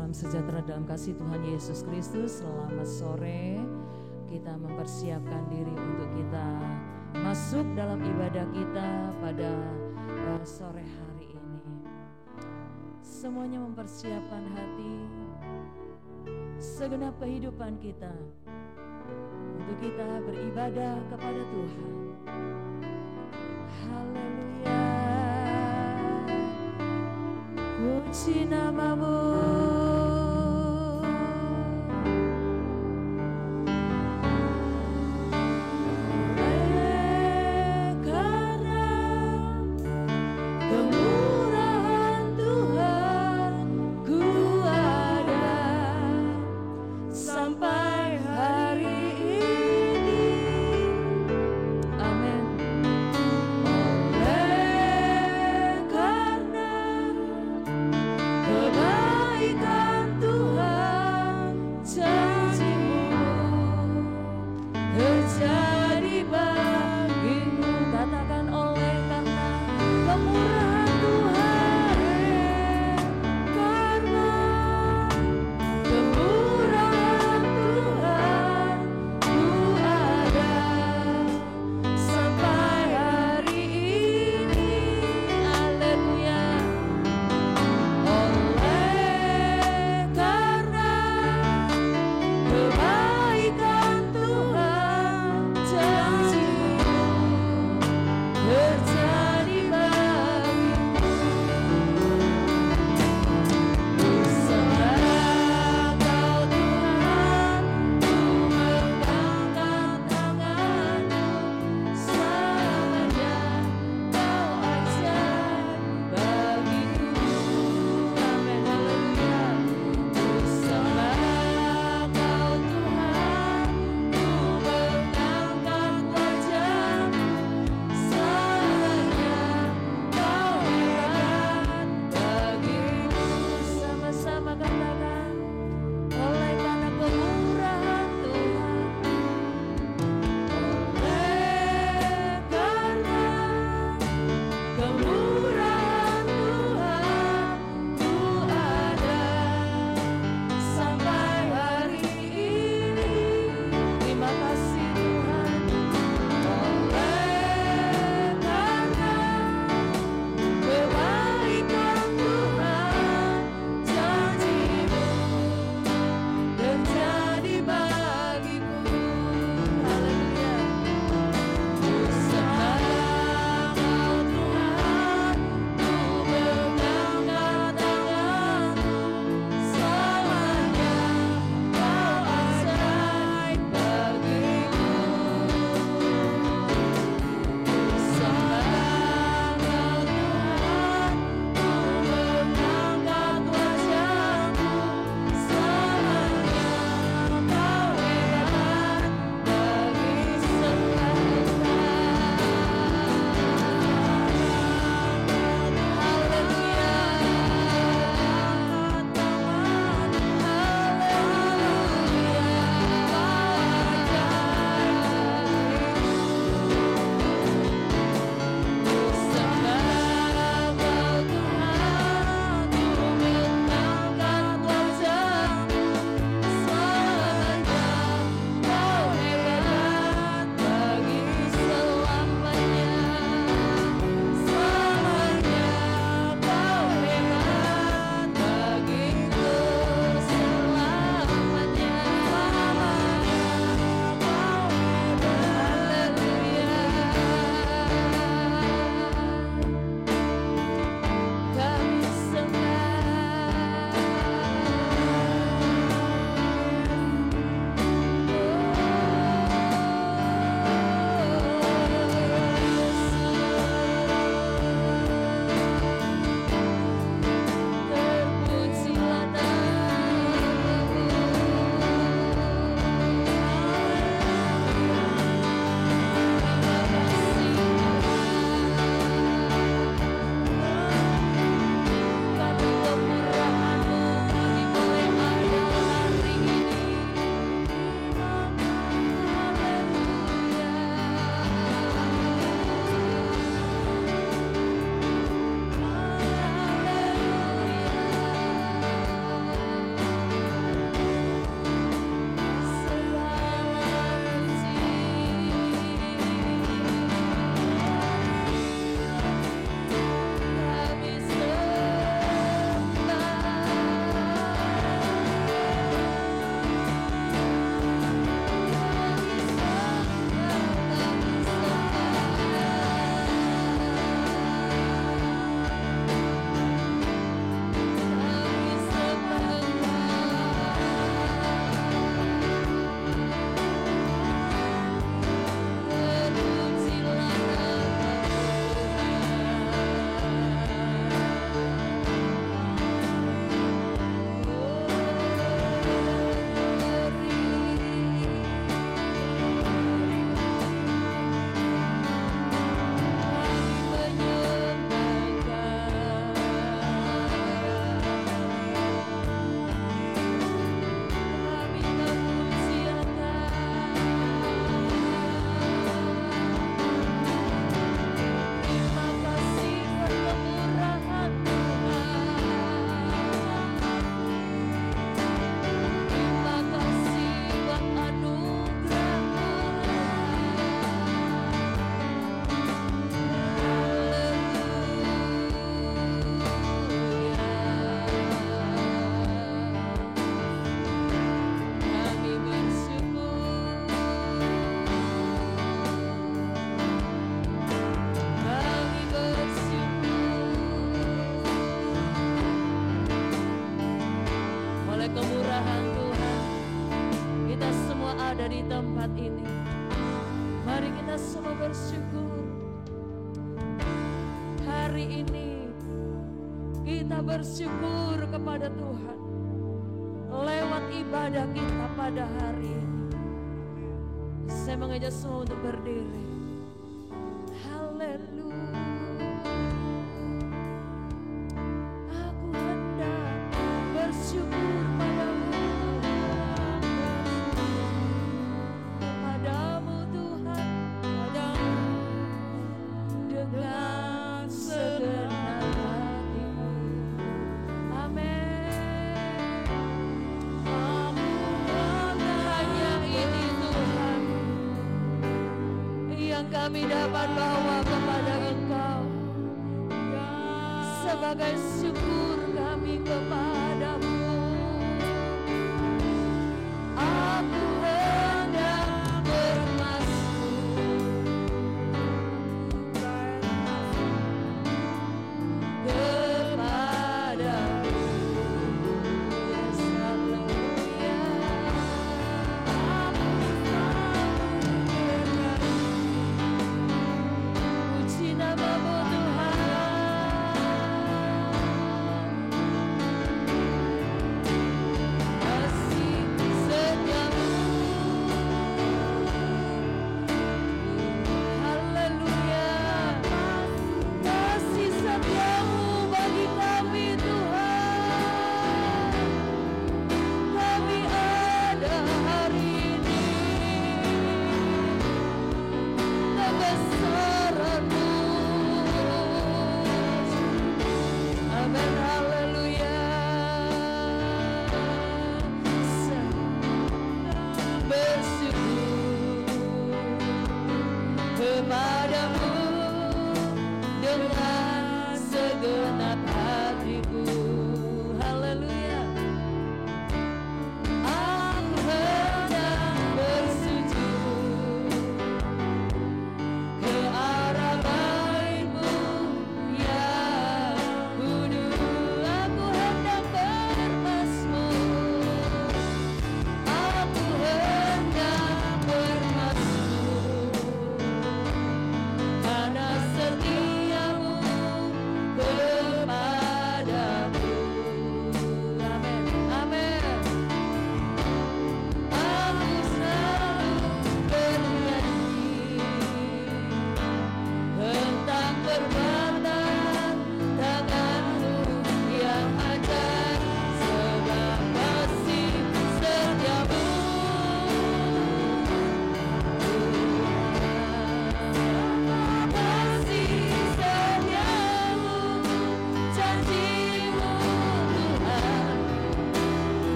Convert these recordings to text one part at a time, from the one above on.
Salam sejahtera dalam kasih Tuhan Yesus Kristus. Selamat sore. Kita mempersiapkan diri untuk kita masuk dalam ibadah kita pada sore hari ini. Semuanya mempersiapkan hati, segenap kehidupan kita untuk kita beribadah kepada Tuhan. Haleluya. Puji namamu. Kemurahan ada di tempat ini. Mari kita semua bersyukur. Hari ini kita bersyukur kepada Tuhan lewat ibadah kita pada hari ini. Saya mengajak semua untuk berdiri. Haleluya. Aku hendak bersyukur padamu, padamu Tuhan, padamu dengan segenap hatiku. Amin. Hanya ini Tuhan yang kami dapat bawa kepada Engkau sebagai syukur kami kepadamu. Aku hendak bermasmur kepadamu. Yes, haleluya. Puji namamu Tuhan.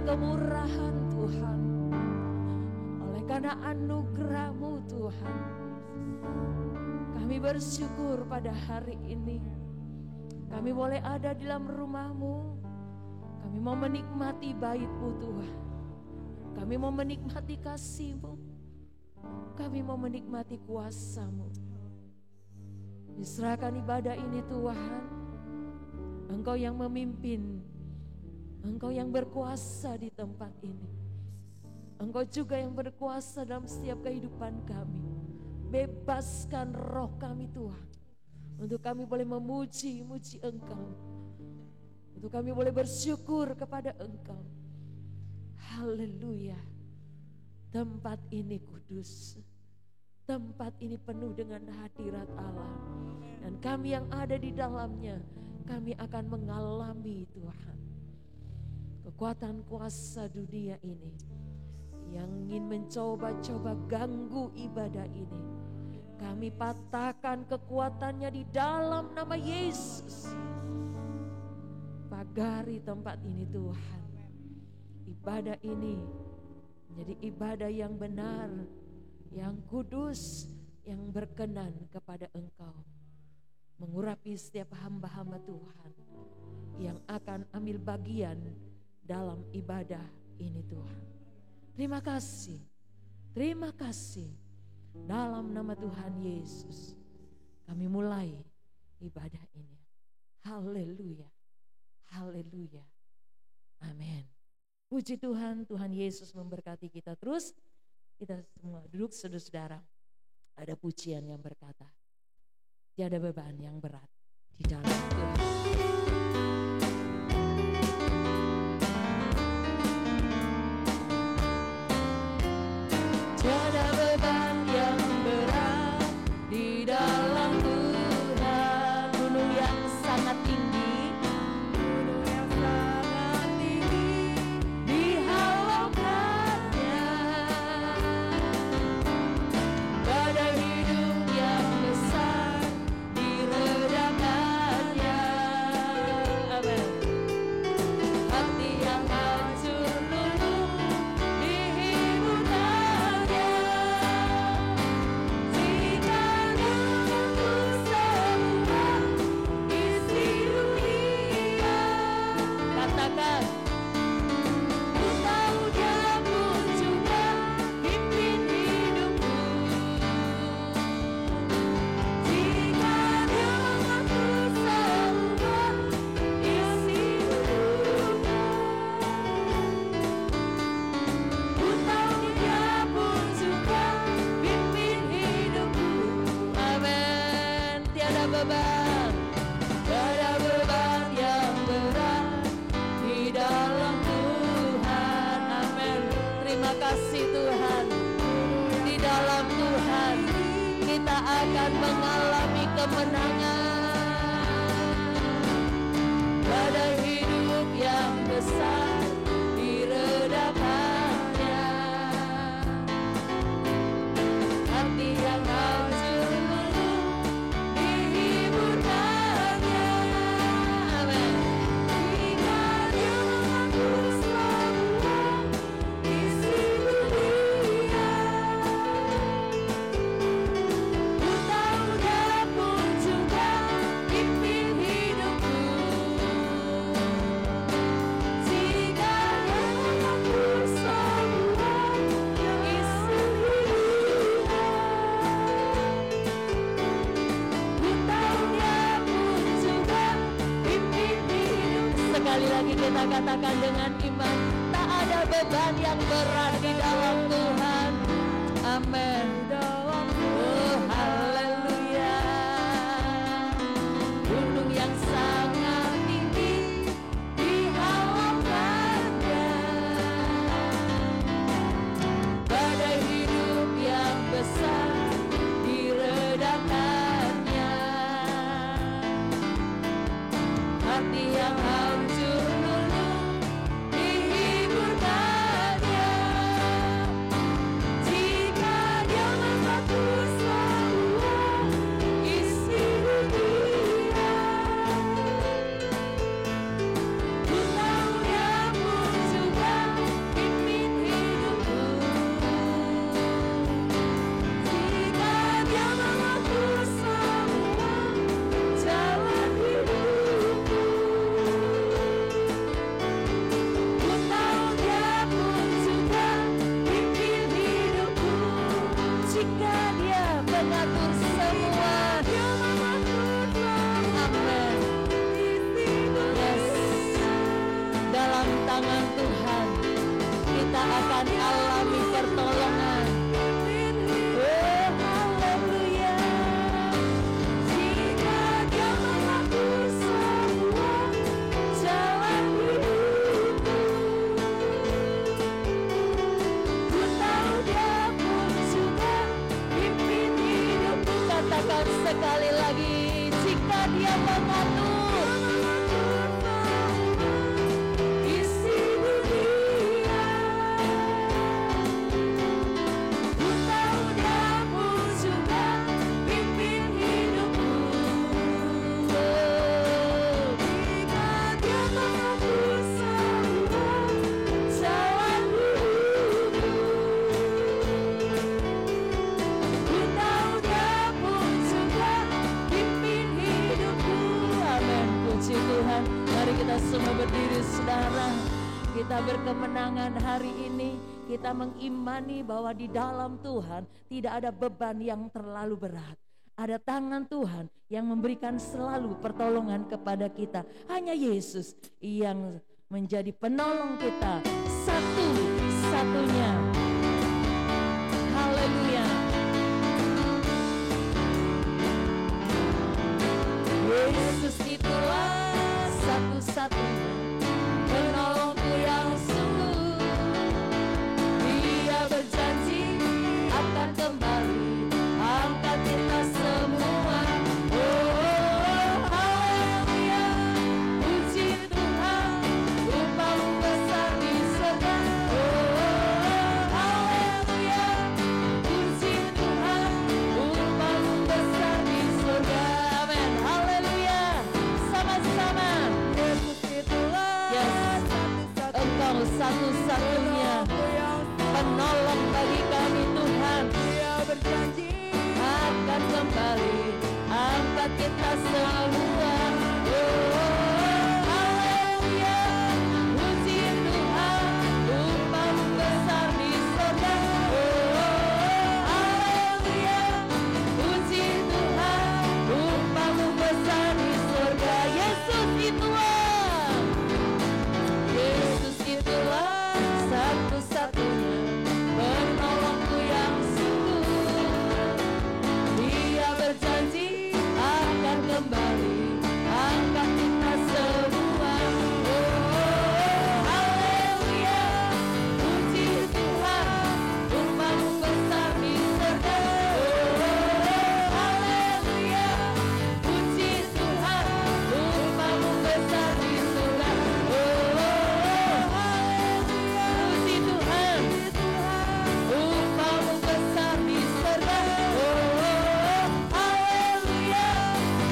kemurahan Tuhan, oleh karena anugerah-Mu Tuhan, kami bersyukur pada hari ini. Kami boleh ada di dalam rumah-Mu. Kami mau menikmati bait-Mu Tuhan. Kami mau menikmati kasih-Mu. Kami mau menikmati kuasa-Mu. Diserahkan ibadah ini Tuhan. Engkau yang memimpin. Engkau yang berkuasa di tempat ini. Engkau juga yang berkuasa dalam setiap kehidupan kami. Bebaskan roh kami Tuhan, untuk kami boleh memuji-muji Engkau, untuk kami boleh bersyukur kepada Engkau. Haleluya. Tempat ini kudus, tempat ini penuh dengan hadirat Allah, dan kami yang ada di dalamnya, kami akan mengalami Tuhan kekuatan kuasa dunia ini yang ingin mencoba-coba ganggu ibadah ini. Kami patahkan kekuatannya di dalam nama Yesus. Pagari tempat ini Tuhan. Ibadah ini menjadi ibadah yang benar, yang kudus, yang berkenan kepada Engkau. Mengurapi setiap hamba-hamba Tuhan yang akan ambil bagian dalam ibadah ini Tuhan. Terima kasih. Terima kasih. Dalam nama Tuhan Yesus kami mulai ibadah ini. Haleluya. Haleluya. Amin. Puji Tuhan, Tuhan Yesus memberkati kita terus. Kita semua duduk saudara-saudara. Ada pujian yang berkata, tiada beban yang berat di dalam Tuhan. Tiada beban yang berat di dalam Tuhan. Gunung yang sangat tinggi, gunung yang sangat tinggi dihalaukannya. Badai hidup yang besar diredakannya. Amin. Hati yang hancur luluh dihiburkannya. Jika denganku semua isi dunia, katakan, ku tahu Dia pun juga pimpin hidupku. Jika denganku semua isi dunia, ku tahu Dia pun juga pimpin hidupku. Amin. Tiada beban, tiada beban yang berat di dalam Tuhan. Amin. Terima kasih Tuhan. Di dalam Tuhan kita akan mengalami kemenangan. Badai hidup yang besar diredakannya. Hati yang hancur luluh dihiburkannya. Amin. Jika denganku semua isi dunia, ku tahu Dia pun juga pimpin hidupku. Jika denganku semua isi dunia, ku tahu Dia pun juga pimpin hidup. Sekali lagi kita katakan dengan iman, tak ada beban yang berat di dalam Tuhan. Amin. Oh, haleluya. Gunung yang sangat tinggi dihalaukannya. Badai hidup yang besar diredakannya. Hati yang hancur luluh dihiburkannya. mengatur semua. Amin. Yes. Dalam tangan Tuhan kita akan alami pertolongan. Oh, haleluya. Jika Dia mengatur semua jalan hidupku, ku tahu Dia pun juga pimpin hidupku. Katakan sekali lagi, jika Dia mengatur isi dunia, ku tahu Dia pun juga pimpin hidupku. Jika Dia mengatur semua jalan hidupku, ku tahu Dia pun juga pimpin hidupku. Amin. Puji Tuhan. Mari kita semua berdiri, saudara. Kita berkemenangan hari ini. Kita mengimani bahwa di dalam Tuhan tidak ada beban yang terlalu berat. Ada tangan Tuhan yang memberikan selalu pertolongan kepada kita. Hanya Yesus yang menjadi penolong kita satu-satunya. Haleluya. Yesus itulah satu-satunya penolongku yang sungguh. Dia berjanji akan kembali angkat kita semua. Oh, haleluya. Puji Tuhan, Rupa-Mu besar di surga. Oh, haleluya. Puji Tuhan, Rupa-Mu besar di surga. Amin. Haleluya. Sama-sama. Yesus itulah, yes, Engkau satu-satunya penolong bagi kami Tuhan. Dia berjanji akan kembali angkat kita semua. Oh, haleluya. Puji Tuhan, Rupa-Mu besar di surga. Oh, haleluya. Puji Tuhan, Rupa-Mu besar di surga. Yesus itulah, Yesus itulah satu-satunya penolongku yang sungguh. Dia berjanji akan kembali angkat kita semua. Oh, haleluya. Puji Tuhan, Rupa-Mu besar di surga. Oh, haleluya. Puji Tuhan, Rupa-Mu besar di surga. Oh, haleluya. Puji Tuhan, Rupa-Mu besar di surga. Oh, haleluya.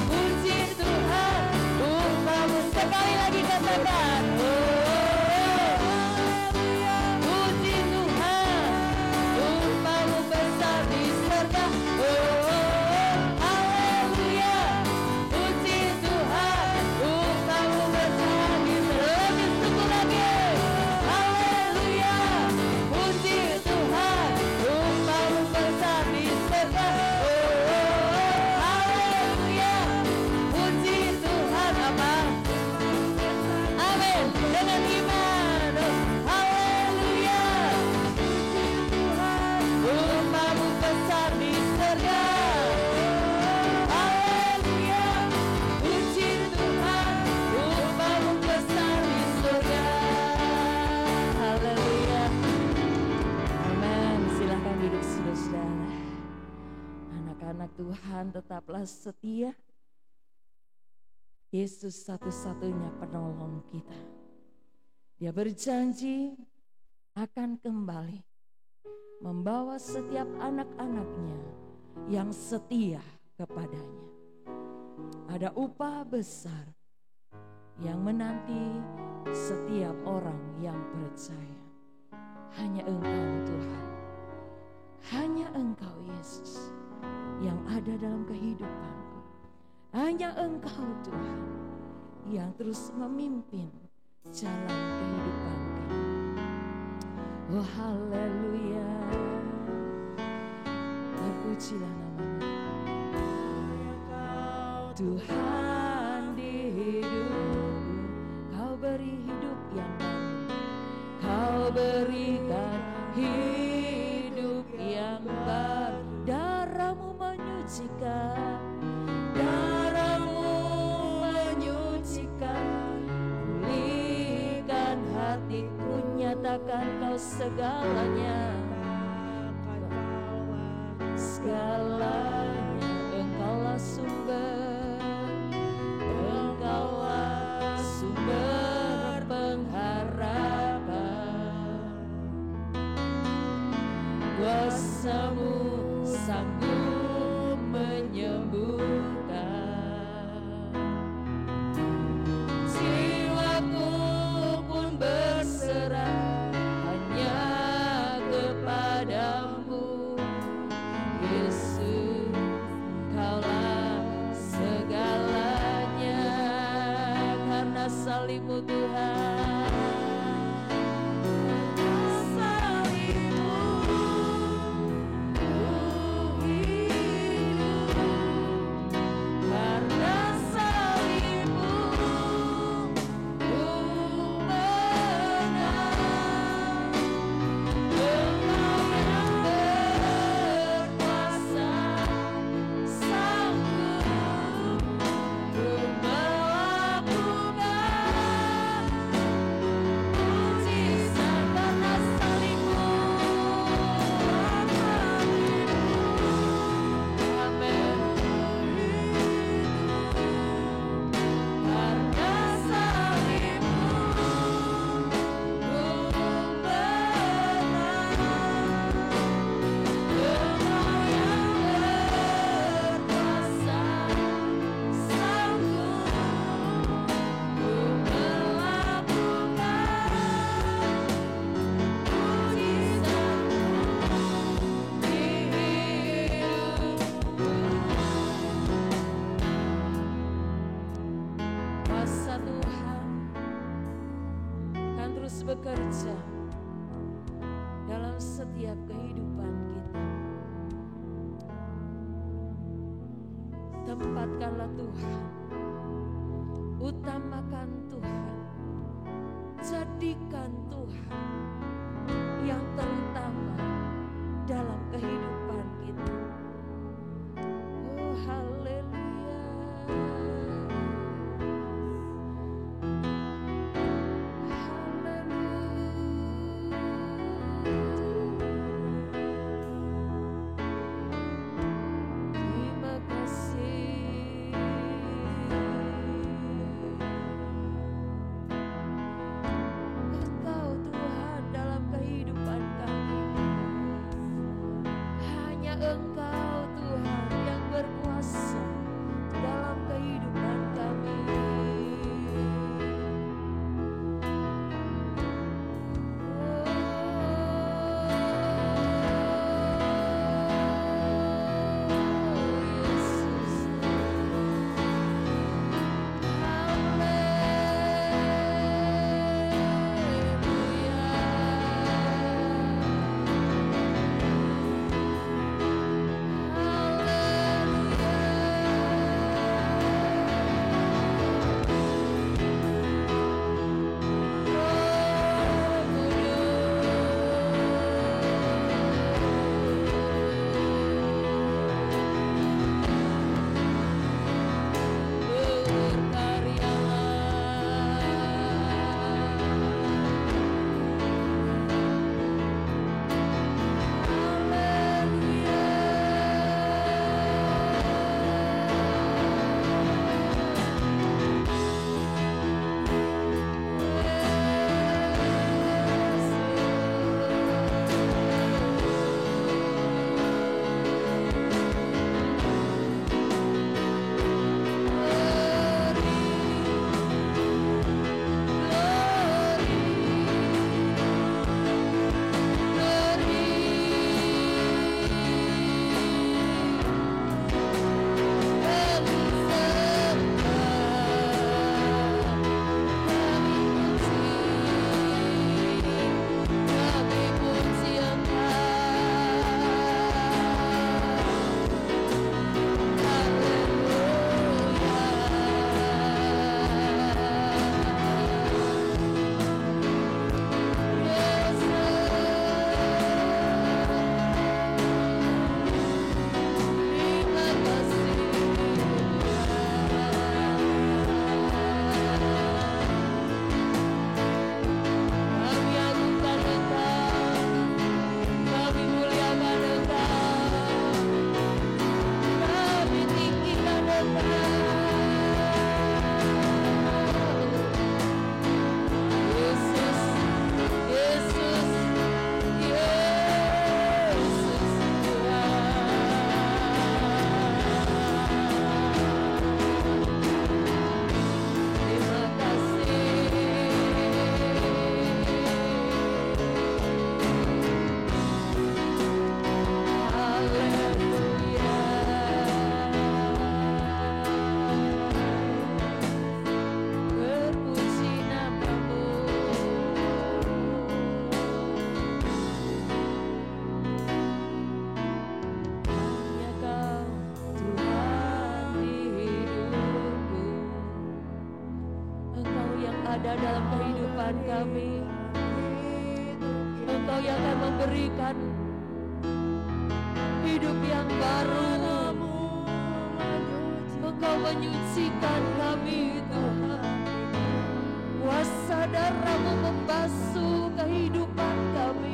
Puji Tuhan, Rupa-Mu. Sekali lagi katakan. Oh, haleluya. Puji Tuhan, Rupa-Mu besar di surga. Oh, haleluya. Puji Tuhan, Rupa-Mu besar di surga. Lebih syukur lagi. Haleluya. Puji Tuhan, Rupa-Mu besar di surga. Oh, haleluya. Puji Tuhan. Apa? Amin. Dengan iman. Haleluya. Puji Tuhan, Rupa-Mu besar di surga. Haleluya. Puji Tuhan, Rupa-Mu besar di surga. Haleluya. Amin. Silahkan duduk, saudara. Anak-anak Tuhan, tetaplah setia. Yesus satu-satunya penolong kita. Dia berjanji akan kembali membawa setiap anak-anaknya yang setia kepadanya. Ada upah besar yang menanti setiap orang yang percaya. Hanya Engkau Tuhan, hanya Engkau Yesus yang ada dalam kehidupanku. Hanya Engkau Tuhan yang terus memimpin jalan kehidupan kami. Oh haleluya, terpujilah nama Tuhan di hidupku, Kau beri hidup yang baru, Kau berikan hidup yang baru. Darah-Mu menyucikan, darah-Mu menyucikan, pulihkan hatiku, nyatakan Kau segalanya, segalanya. Engkaulah sumber, Engkaulah sumber pengharapan. Kuasa-Mu sanggup menyembuhkan. Jiwaku pun berserah hanya kepadamu, Yesus. Kaulah segalanya, karena salib-Mu Tuhan. Salib-Mu ku hidup, karena salib-Mu ku menang. Engkau yang berkuasa, sanggup untuk melakukan mujizat, karena salib-Mu. Amin. Karena salib-Mu ku menang. Engkau yang berkuasa, sanggup untuk melakukan mujizat di hidupku. Kuasa Tuhan akan terus bekerja dalam setiap kehidupan kita. Tempatkanlah Tuhan, utamakan Tuhan, jadikan Tuhan yang terutama dalam kehidupan kita. Oh, haleluya. Terima kasih. Engkau Tuhan dalam kehidupan kami. Dalam kehidupan kami, Engkau yang akan memberikan hidup yang baru. Engkau menyucikan kami Tuhan. Kuasa darah-Mu membasuh kehidupan kami.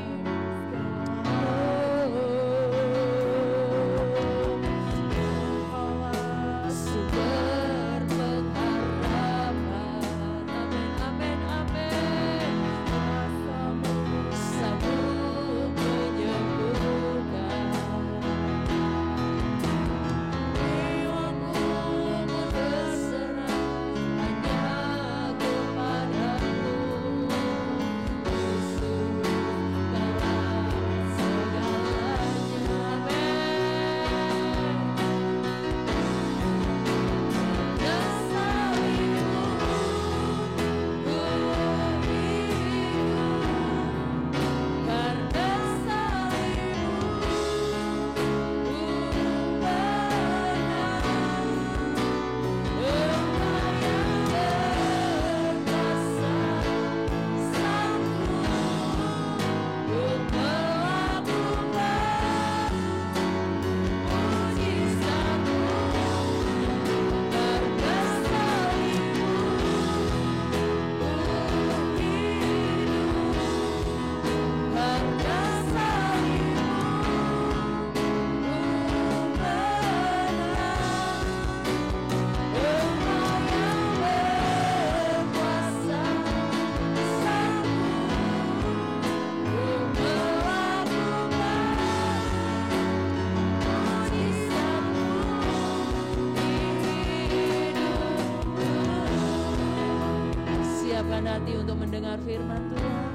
Hati untuk mendengar firman Tuhan.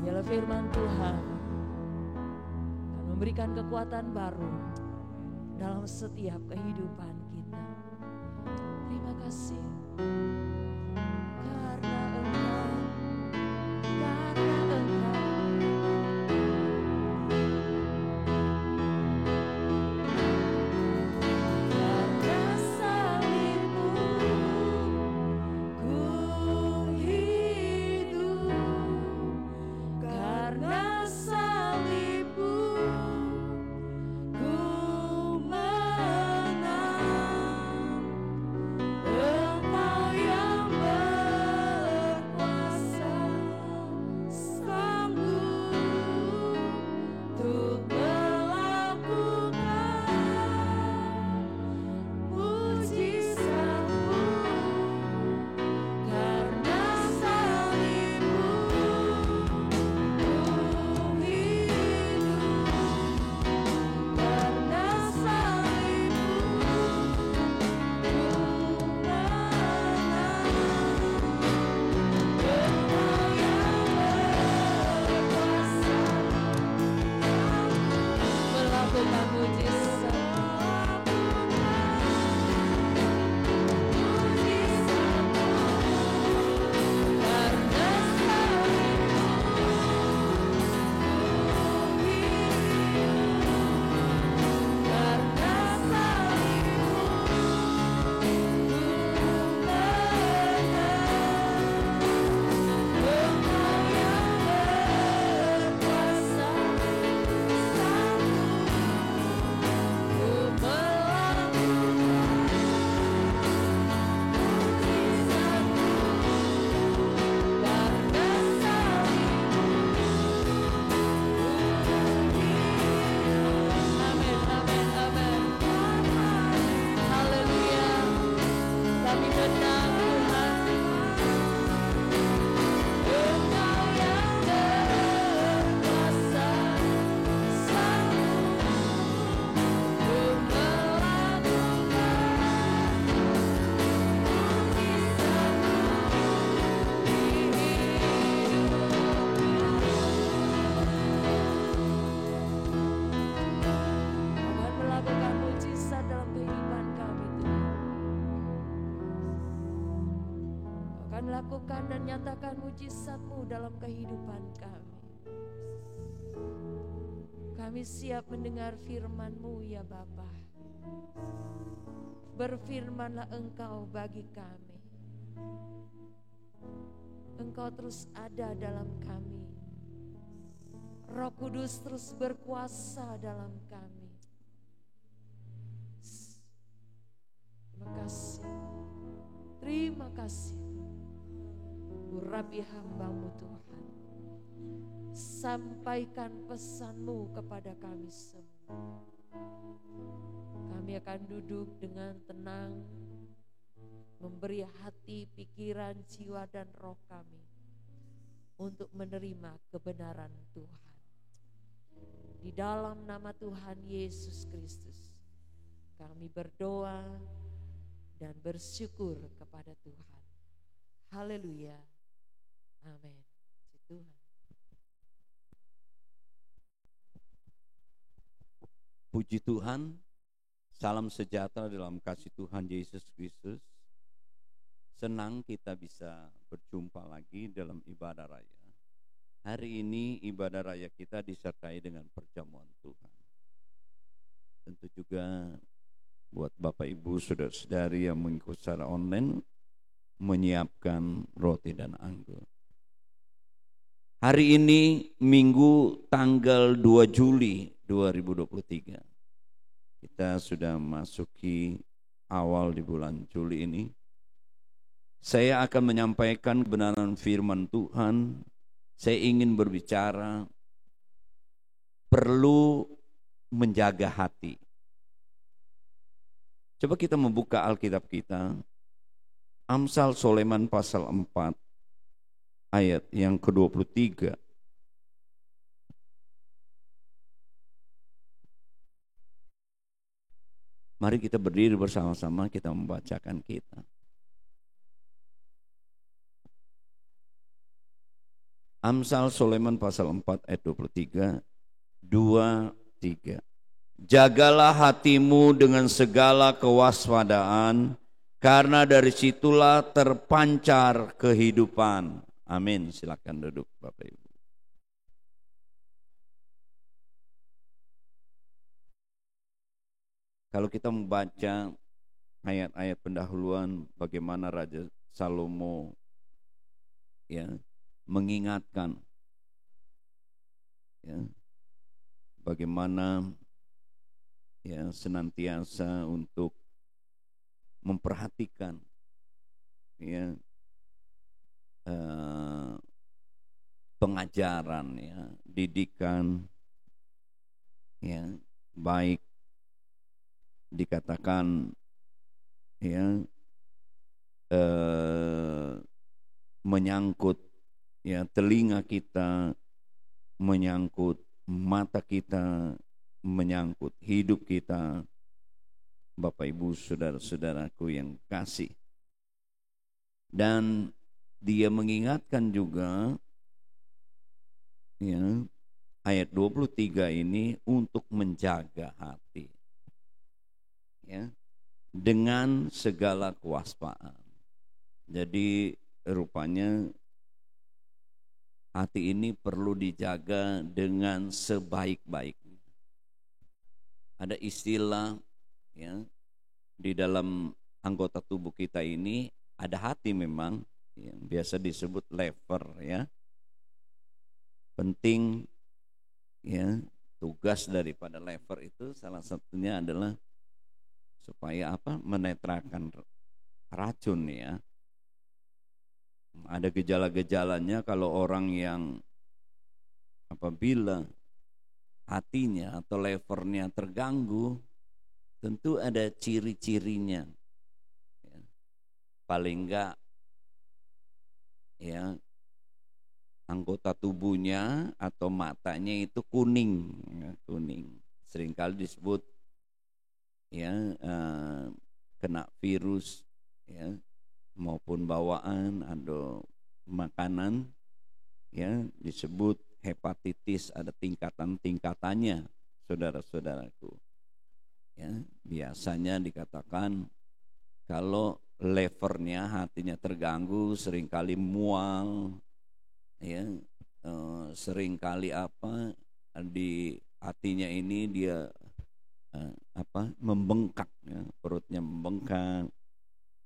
Biarlah firman Tuhan akan memberikan kekuatan baru dalam setiap kehidupan kita. Terima kasih karena Engkau. Engkau yang Tuhan lakukan dan nyatakan mujizat-Mu dalam kehidupan kami. Kami siap mendengar firman-Mu ya Bapa. Berfirmanlah Engkau bagi kami. Engkau terus ada dalam kami. Roh Kudus terus berkuasa dalam kami. Terima kasih. Terima kasih. Urapi hamba-Mu Tuhan. Sampaikan pesan-Mu kepada kami semua. Kami akan duduk dengan tenang, memberi hati, pikiran, jiwa dan roh kami untuk menerima kebenaran Tuhan. Di dalam nama Tuhan Yesus Kristus, kami berdoa dan bersyukur kepada Tuhan. Haleluya. Amin. Tuhan. Puji Tuhan, salam sejahtera dalam kasih Tuhan Yesus Kristus. Senang kita bisa berjumpa lagi dalam ibadah raya. Hari ini ibadah raya kita disertai dengan perjamuan Tuhan. Tentu juga buat Bapak Ibu saudara-saudari yang mengikuti secara online, menyiapkan roti dan anggur. Hari ini Minggu tanggal 2 Juli 2023. Kita sudah masuki awal di bulan Juli ini. Saya akan menyampaikan kebenaran firman Tuhan. Saya ingin berbicara perlu menjaga hati. Coba kita membuka Alkitab kita. Amsal Soleman pasal 4 ayat yang ke-23. Mari kita berdiri bersama-sama, kita membacakan kita. Amsal Soleman pasal 4 ayat 23, 2-3. Jagalah hatimu dengan segala kewaspadaan, karena dari situlah terpancar kehidupan. Amin. Silakan duduk Bapak Ibu. Kalau kita membaca ayat-ayat pendahuluan bagaimana Raja Salomo ya mengingatkan ya bagaimana ya senantiasa untuk memperhatikan ya pengajaran ya didikan ya baik dikatakan ya menyangkut ya telinga kita, menyangkut mata kita, menyangkut hidup kita. Bapak Ibu saudara-saudaraku yang kasih. Dan dia mengingatkan juga ya ayat 23 ini untuk menjaga hati. Ya, dengan segala kewaspadaan. Jadi rupanya hati ini perlu dijaga dengan sebaik-baiknya. Ada istilah ya di dalam anggota tubuh kita ini ada hati memang yang biasa disebut lever ya. Penting ya, tugas daripada lever itu salah satunya adalah supaya apa? Menetralkan racun ya. Ada gejala-gejalanya kalau orang yang apabila hatinya atau levernya terganggu, tentu ada ciri-cirinya. Ya. Paling enggak ya anggota tubuhnya atau matanya itu kuning, ya, kuning. Seringkali disebut ya kena virus ya maupun bawaan atau makanan ya disebut hepatitis, ada tingkatan-tingkatannya saudara-saudaraku ya. Biasanya dikatakan kalau levernya, hatinya terganggu, seringkali mual, ya, seringkali di hatinya ini dia membengkak, ya, perutnya membengkak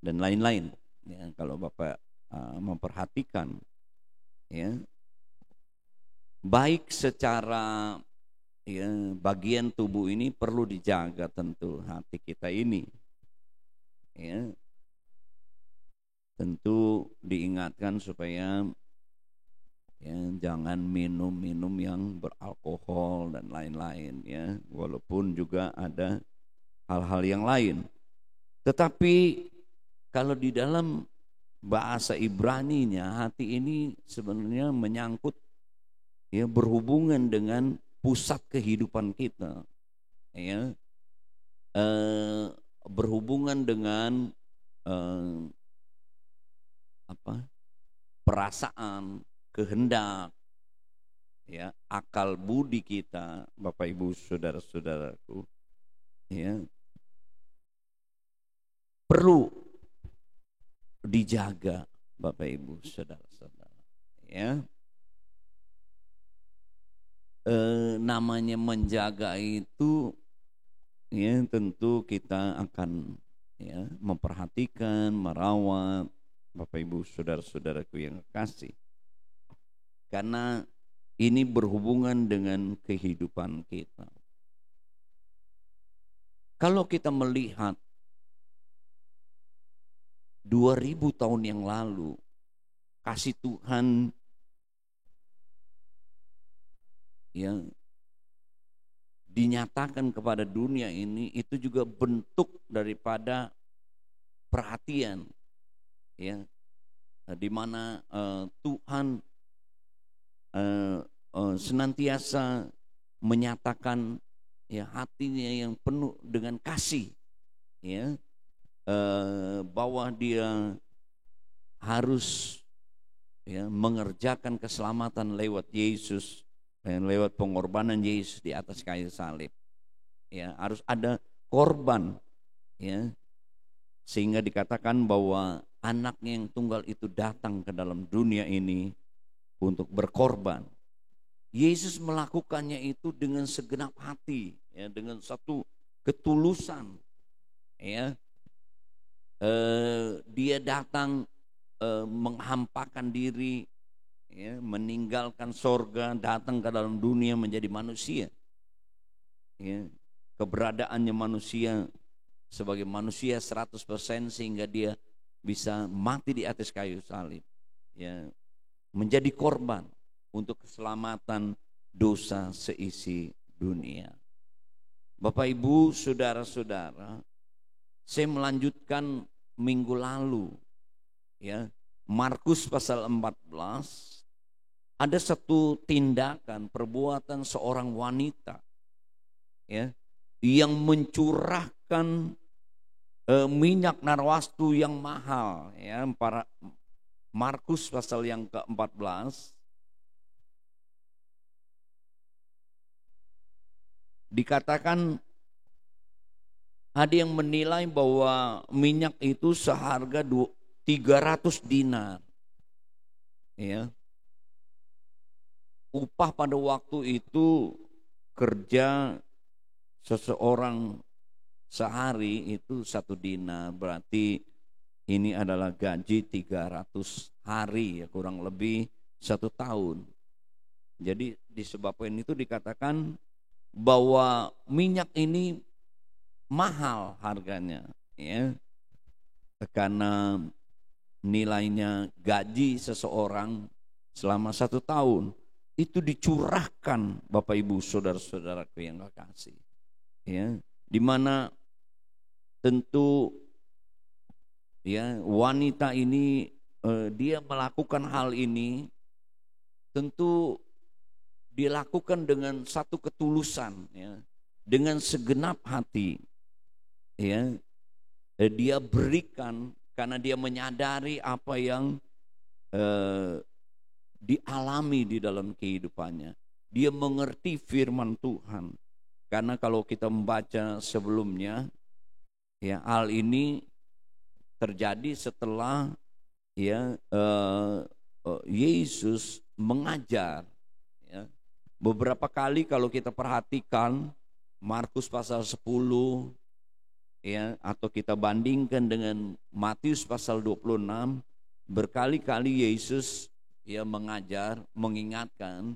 dan lain-lain. Ya, kalau Bapak memperhatikan, ya, baik secara bagian tubuh ini perlu dijaga, tentu hati kita ini, ya, tentu diingatkan supaya jangan minum-minum yang beralkohol dan lain-lain, ya, walaupun juga ada hal-hal yang lain. Tetapi kalau di dalam bahasa Ibraninya, hati ini sebenarnya menyangkut, ya, berhubungan dengan pusat kehidupan kita, ya, berhubungan dengan perasaan, kehendak, ya, akal budi kita, Bapak Ibu saudara-saudaraku, ya, perlu dijaga, Bapak Ibu saudara-saudara, ya. Namanya menjaga itu, ya, tentu kita akan, ya, memperhatikan, merawat, Bapak Ibu saudara-saudaraku yang kasih, karena ini berhubungan dengan kehidupan kita. Kalau kita melihat 2000 tahun yang lalu, kasih Tuhan yang dinyatakan kepada dunia ini, itu juga bentuk daripada perhatian, ya, di mana Tuhan senantiasa menyatakan, ya, hatinya yang penuh dengan kasih, ya, bahwa dia harus, ya, mengerjakan keselamatan lewat Yesus dan lewat pengorbanan Yesus di atas kayu salib, ya, harus ada korban, ya, sehingga dikatakan bahwa anaknya yang tunggal itu datang ke dalam dunia ini untuk berkorban. Yesus melakukannya itu dengan segenap hati, ya, dengan satu ketulusan, ya. Dia datang menghampakan diri, ya, meninggalkan sorga, datang ke dalam dunia menjadi manusia, ya. Keberadaannya manusia sebagai manusia 100% sehingga dia bisa mati di atas kayu salib, ya, menjadi korban untuk keselamatan dosa seisi dunia. Bapak Ibu saudara-saudara, saya melanjutkan minggu lalu, ya, Markus pasal 14, ada satu tindakan perbuatan seorang wanita, ya, yang mencurahkan minyak narwastu yang mahal, ya, para Markus pasal yang ke-14 dikatakan ada yang menilai bahwa minyak itu seharga 300 dinar, ya. Upah pada waktu itu kerja seseorang sehari itu 1 dinar, berarti ini adalah gaji 300 hari, ya, kurang lebih 1 tahun. Jadi disebabkan itu dikatakan bahwa minyak ini mahal harganya, ya, karena nilainya gaji seseorang selama 1 tahun itu dicurahkan, Bapak Ibu saudara-saudaraku yang kekasih, ya, di mana tentu, ya, wanita ini dia melakukan hal ini tentu dilakukan dengan satu ketulusan, ya, dengan segenap hati, ya, dia berikan karena dia menyadari apa yang dialami di dalam kehidupannya. Dia mengerti firman Tuhan, karena kalau kita membaca sebelumnya, ya, hal ini terjadi setelah Yesus mengajar. Ya. Beberapa kali kalau kita perhatikan Markus pasal 10 atau kita bandingkan dengan Matius pasal 26, berkali-kali Yesus mengajar, mengingatkan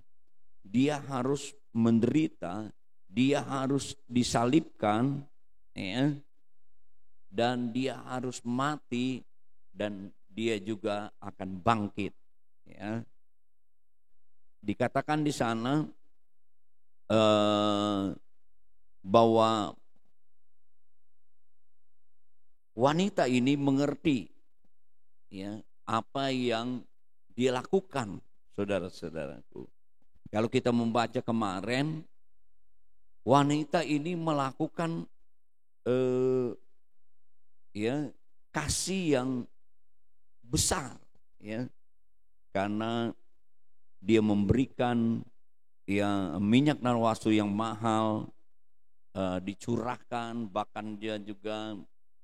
dia harus menderita, dia harus disalibkan, dan dia harus mati, dan dia juga akan bangkit. Dikatakan di sana bahwa wanita ini mengerti apa yang dia lakukan, saudara-saudaraku. Kalau kita membaca kemarin, wanita ini melakukan kasih yang besar, karena dia memberikan minyak narwastu yang mahal, dicurahkan. Bahkan dia juga,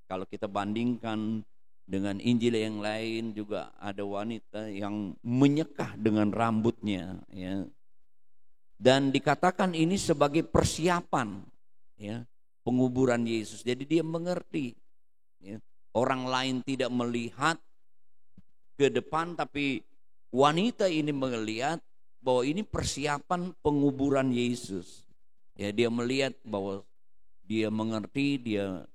kalau kita bandingkan dengan Injil yang lain, juga ada wanita yang menyekah dengan rambutnya, dan dikatakan ini sebagai persiapan penguburan Yesus. Jadi dia mengerti, orang lain tidak melihat ke depan, tapi wanita ini melihat bahwa ini persiapan penguburan Yesus. Dia melihat bahwa dia mengerti, dia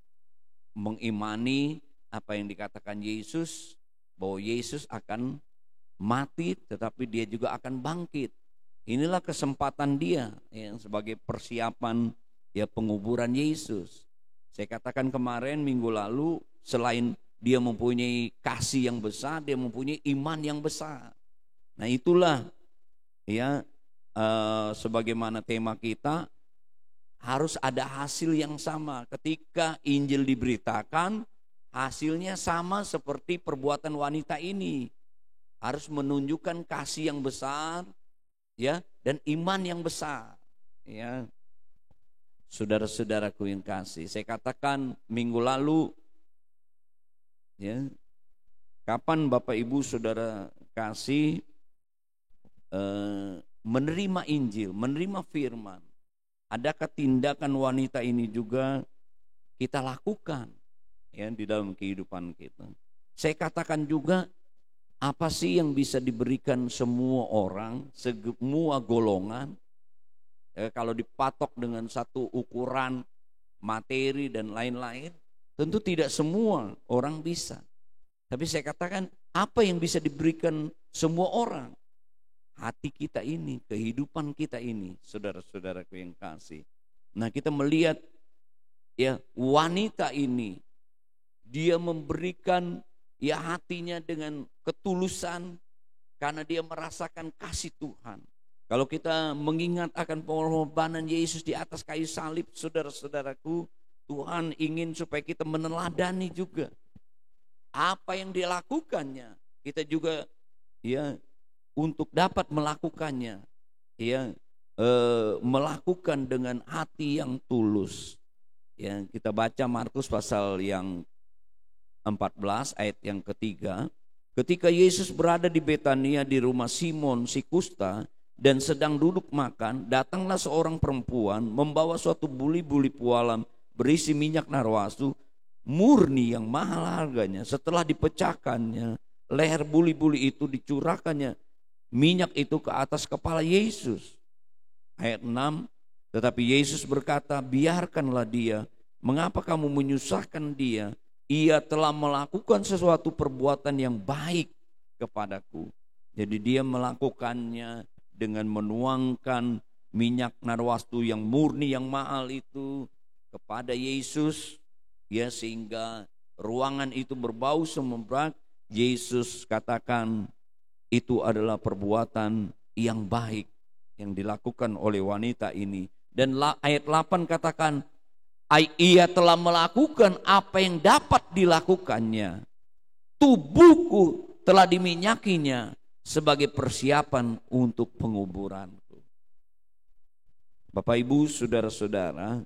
mengimani apa yang dikatakan Yesus, bahwa Yesus akan mati tetapi dia juga akan bangkit. Inilah kesempatan dia sebagai persiapan penguburan Yesus. Saya katakan kemarin minggu lalu, selain dia mempunyai kasih yang besar, dia mempunyai iman yang besar. Nah itulah sebagaimana tema kita, harus ada hasil yang sama. Ketika Injil diberitakan, hasilnya sama seperti perbuatan wanita ini. Harus menunjukkan kasih yang besar, dan iman yang besar. Saudara-saudaraku yang kasih, saya katakan minggu lalu, kapan Bapak Ibu Saudara kasih menerima Injil, menerima firman, adakah tindakan wanita ini juga kita lakukan di dalam kehidupan kita? Saya katakan juga, apa sih yang bisa diberikan semua orang, semua golongan? Kalau dipatok dengan satu ukuran materi dan lain-lain, tentu tidak semua orang bisa. Tapi saya katakan, apa yang bisa diberikan semua orang? Hati kita ini, kehidupan kita ini, saudara-saudaraku yang kasih. Nah, kita melihat wanita ini, dia memberikan hatinya dengan ketulusan karena dia merasakan kasih Tuhan. Kalau kita mengingat akan pengorbanan Yesus di atas kayu salib, saudara-saudaraku, Tuhan ingin supaya kita meneladani juga apa yang dia lakukannya. Kita juga untuk dapat melakukannya, melakukan dengan hati yang tulus. Kita baca Markus pasal yang 14 ayat yang ketiga. Ketika Yesus berada di Betania di rumah Simon si kusta dan sedang duduk makan, datanglah seorang perempuan membawa suatu buli-buli pualam berisi minyak narwastu murni yang mahal harganya. Setelah dipecahkannya leher buli-buli itu, dicurahkannya minyak itu ke atas kepala Yesus. Ayat 6, tetapi Yesus berkata, biarkanlah dia, mengapa kamu menyusahkan dia? Ia telah melakukan sesuatu perbuatan yang baik kepadaku. Jadi dia melakukannya dengan menuangkan minyak narwastu yang murni, yang mahal itu kepada Yesus, sehingga ruangan itu berbau semerbak. Yesus katakan itu adalah perbuatan yang baik yang dilakukan oleh wanita ini. Dan ayat 8 katakan, ia telah melakukan apa yang dapat dilakukannya. Tubuhku telah diminyakinya sebagai persiapan untuk penguburanku. Bapak Ibu, saudara-saudara,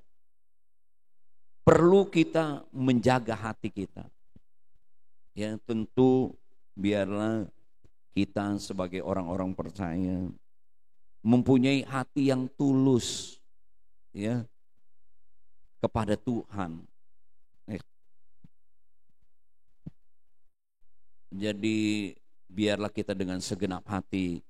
perlu kita menjaga hati kita. Ya, tentu biarlah kita sebagai orang-orang percaya mempunyai hati yang tulus ya kepada Tuhan. Jadi biarlah kita dengan segenap hati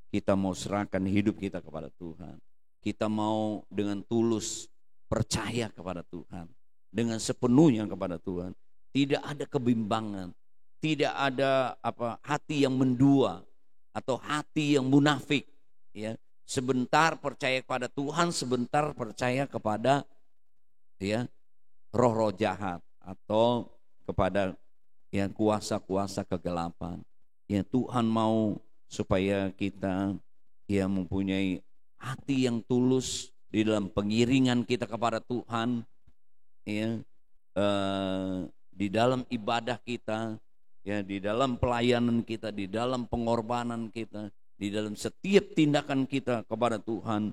kita mau serahkan hidup kita kepada Tuhan. Kita mau dengan tulus percaya kepada Tuhan, dengan sepenuhnya kepada Tuhan. Tidak ada kebimbangan, tidak ada hati yang mendua atau hati yang munafik ya. Sebentar percaya kepada Tuhan, sebentar percaya kepada ya roh-roh jahat atau kepada ya kuasa-kuasa kegelapan. Ya, Tuhan mau supaya kita ya mempunyai hati yang tulus di dalam pengiringan kita kepada Tuhan ya, di dalam ibadah kita ya, di dalam pelayanan kita, di dalam pengorbanan kita, di dalam setiap tindakan kita kepada Tuhan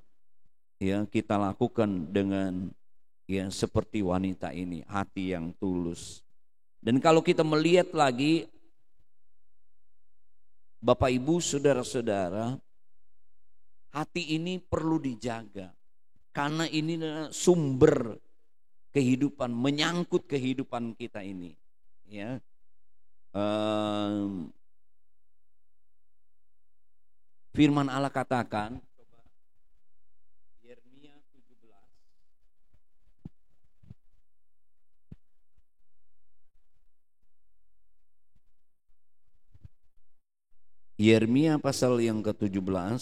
ya, kita lakukan dengan ya seperti wanita ini, hati yang tulus. Dan kalau kita melihat lagi Bapak Ibu saudara-saudara, hati ini perlu dijaga karena ini sumber kehidupan, menyangkut kehidupan kita ini ya. Firman Allah katakan, coba Yeremia 17 Yeremia pasal yang ke-17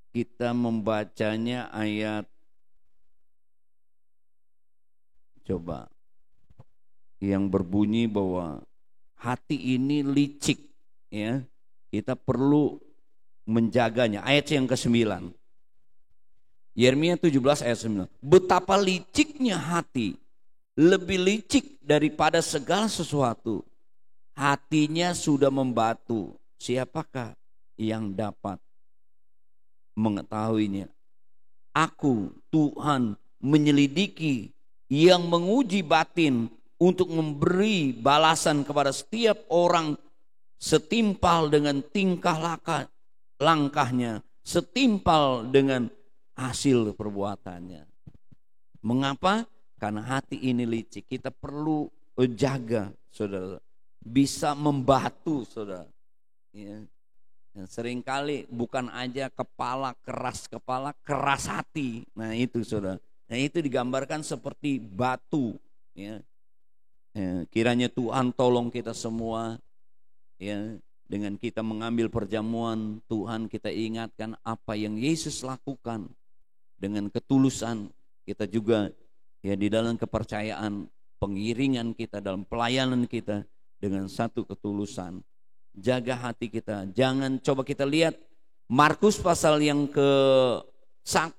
kita membacanya ayat coba yang berbunyi bahwa hati ini licik ya, kita perlu menjaganya. Ayat yang ke-9 Yeremia 17 ayat 9, betapa liciknya hati, lebih licik daripada segala sesuatu, hatinya sudah membatu, siapakah yang dapat mengetahuinya? Aku Tuhan menyelidiki, yang menguji batin, untuk memberi balasan kepada setiap orang setimpal dengan tingkah langkahnya, setimpal dengan hasil perbuatannya. Mengapa? Karena hati ini licik. Kita perlu jaga, saudara. Bisa membatu, saudara. Ya. Dan seringkali bukan aja kepala, keras hati. Nah itu saudara. Nah itu digambarkan seperti batu. Ya. Ya, kiranya Tuhan tolong kita semua ya, dengan kita mengambil perjamuan Tuhan, kita ingatkan apa yang Yesus lakukan dengan ketulusan. Kita juga ya di dalam kepercayaan pengiringan kita, dalam pelayanan kita dengan satu ketulusan. Jaga hati kita, jangan, coba kita lihat Markus pasal yang ke-1,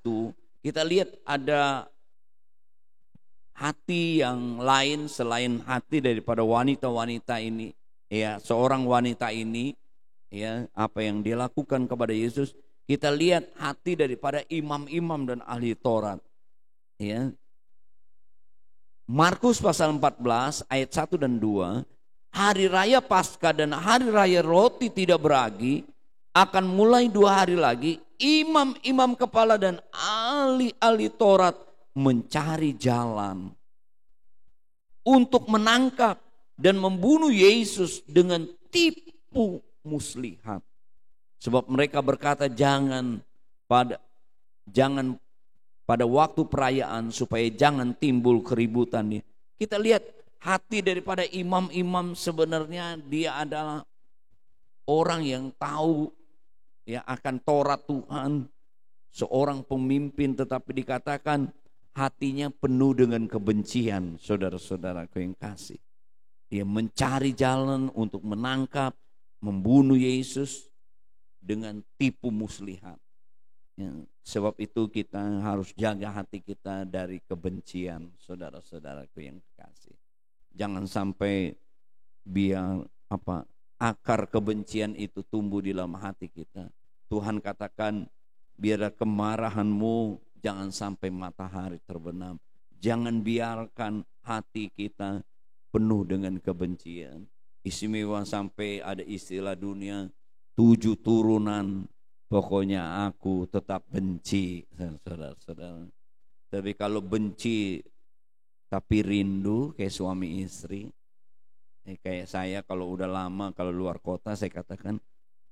kita lihat ada hati yang lain selain hati daripada wanita-wanita ini ya, seorang wanita ini ya, apa yang dia lakukan kepada Yesus. Kita lihat hati daripada imam-imam dan ahli Taurat ya. Markus pasal 14 ayat 1 dan 2, hari raya Paskah dan hari raya roti tidak beragi akan mulai 2 hari lagi. Imam-imam kepala dan ahli-ahli Taurat mencari jalan untuk menangkap dan membunuh Yesus dengan tipu muslihat. Sebab mereka berkata jangan pada waktu perayaan supaya jangan timbul keributan. Kita lihat hati daripada imam-imam, sebenarnya dia adalah orang yang tahu ya akan Taurat Tuhan, seorang pemimpin, tetapi dikatakan hatinya penuh dengan kebencian. Saudara-saudaraku yang kasih, dia mencari jalan untuk menangkap, membunuh Yesus dengan tipu muslihat ya. Sebab itu kita harus jaga hati kita dari kebencian, saudara-saudaraku yang kekasih. Jangan sampai biar akar kebencian itu tumbuh di dalam hati kita. Tuhan katakan, biarlah kemarahanmu jangan sampai matahari terbenam. Jangan biarkan hati kita penuh dengan kebencian. Istimewa sampai ada istilah dunia 7 turunan. Pokoknya aku tetap benci, saudara-saudara. Tapi kalau benci tapi rindu kayak suami istri, kayak saya kalau udah lama kalau luar kota saya katakan,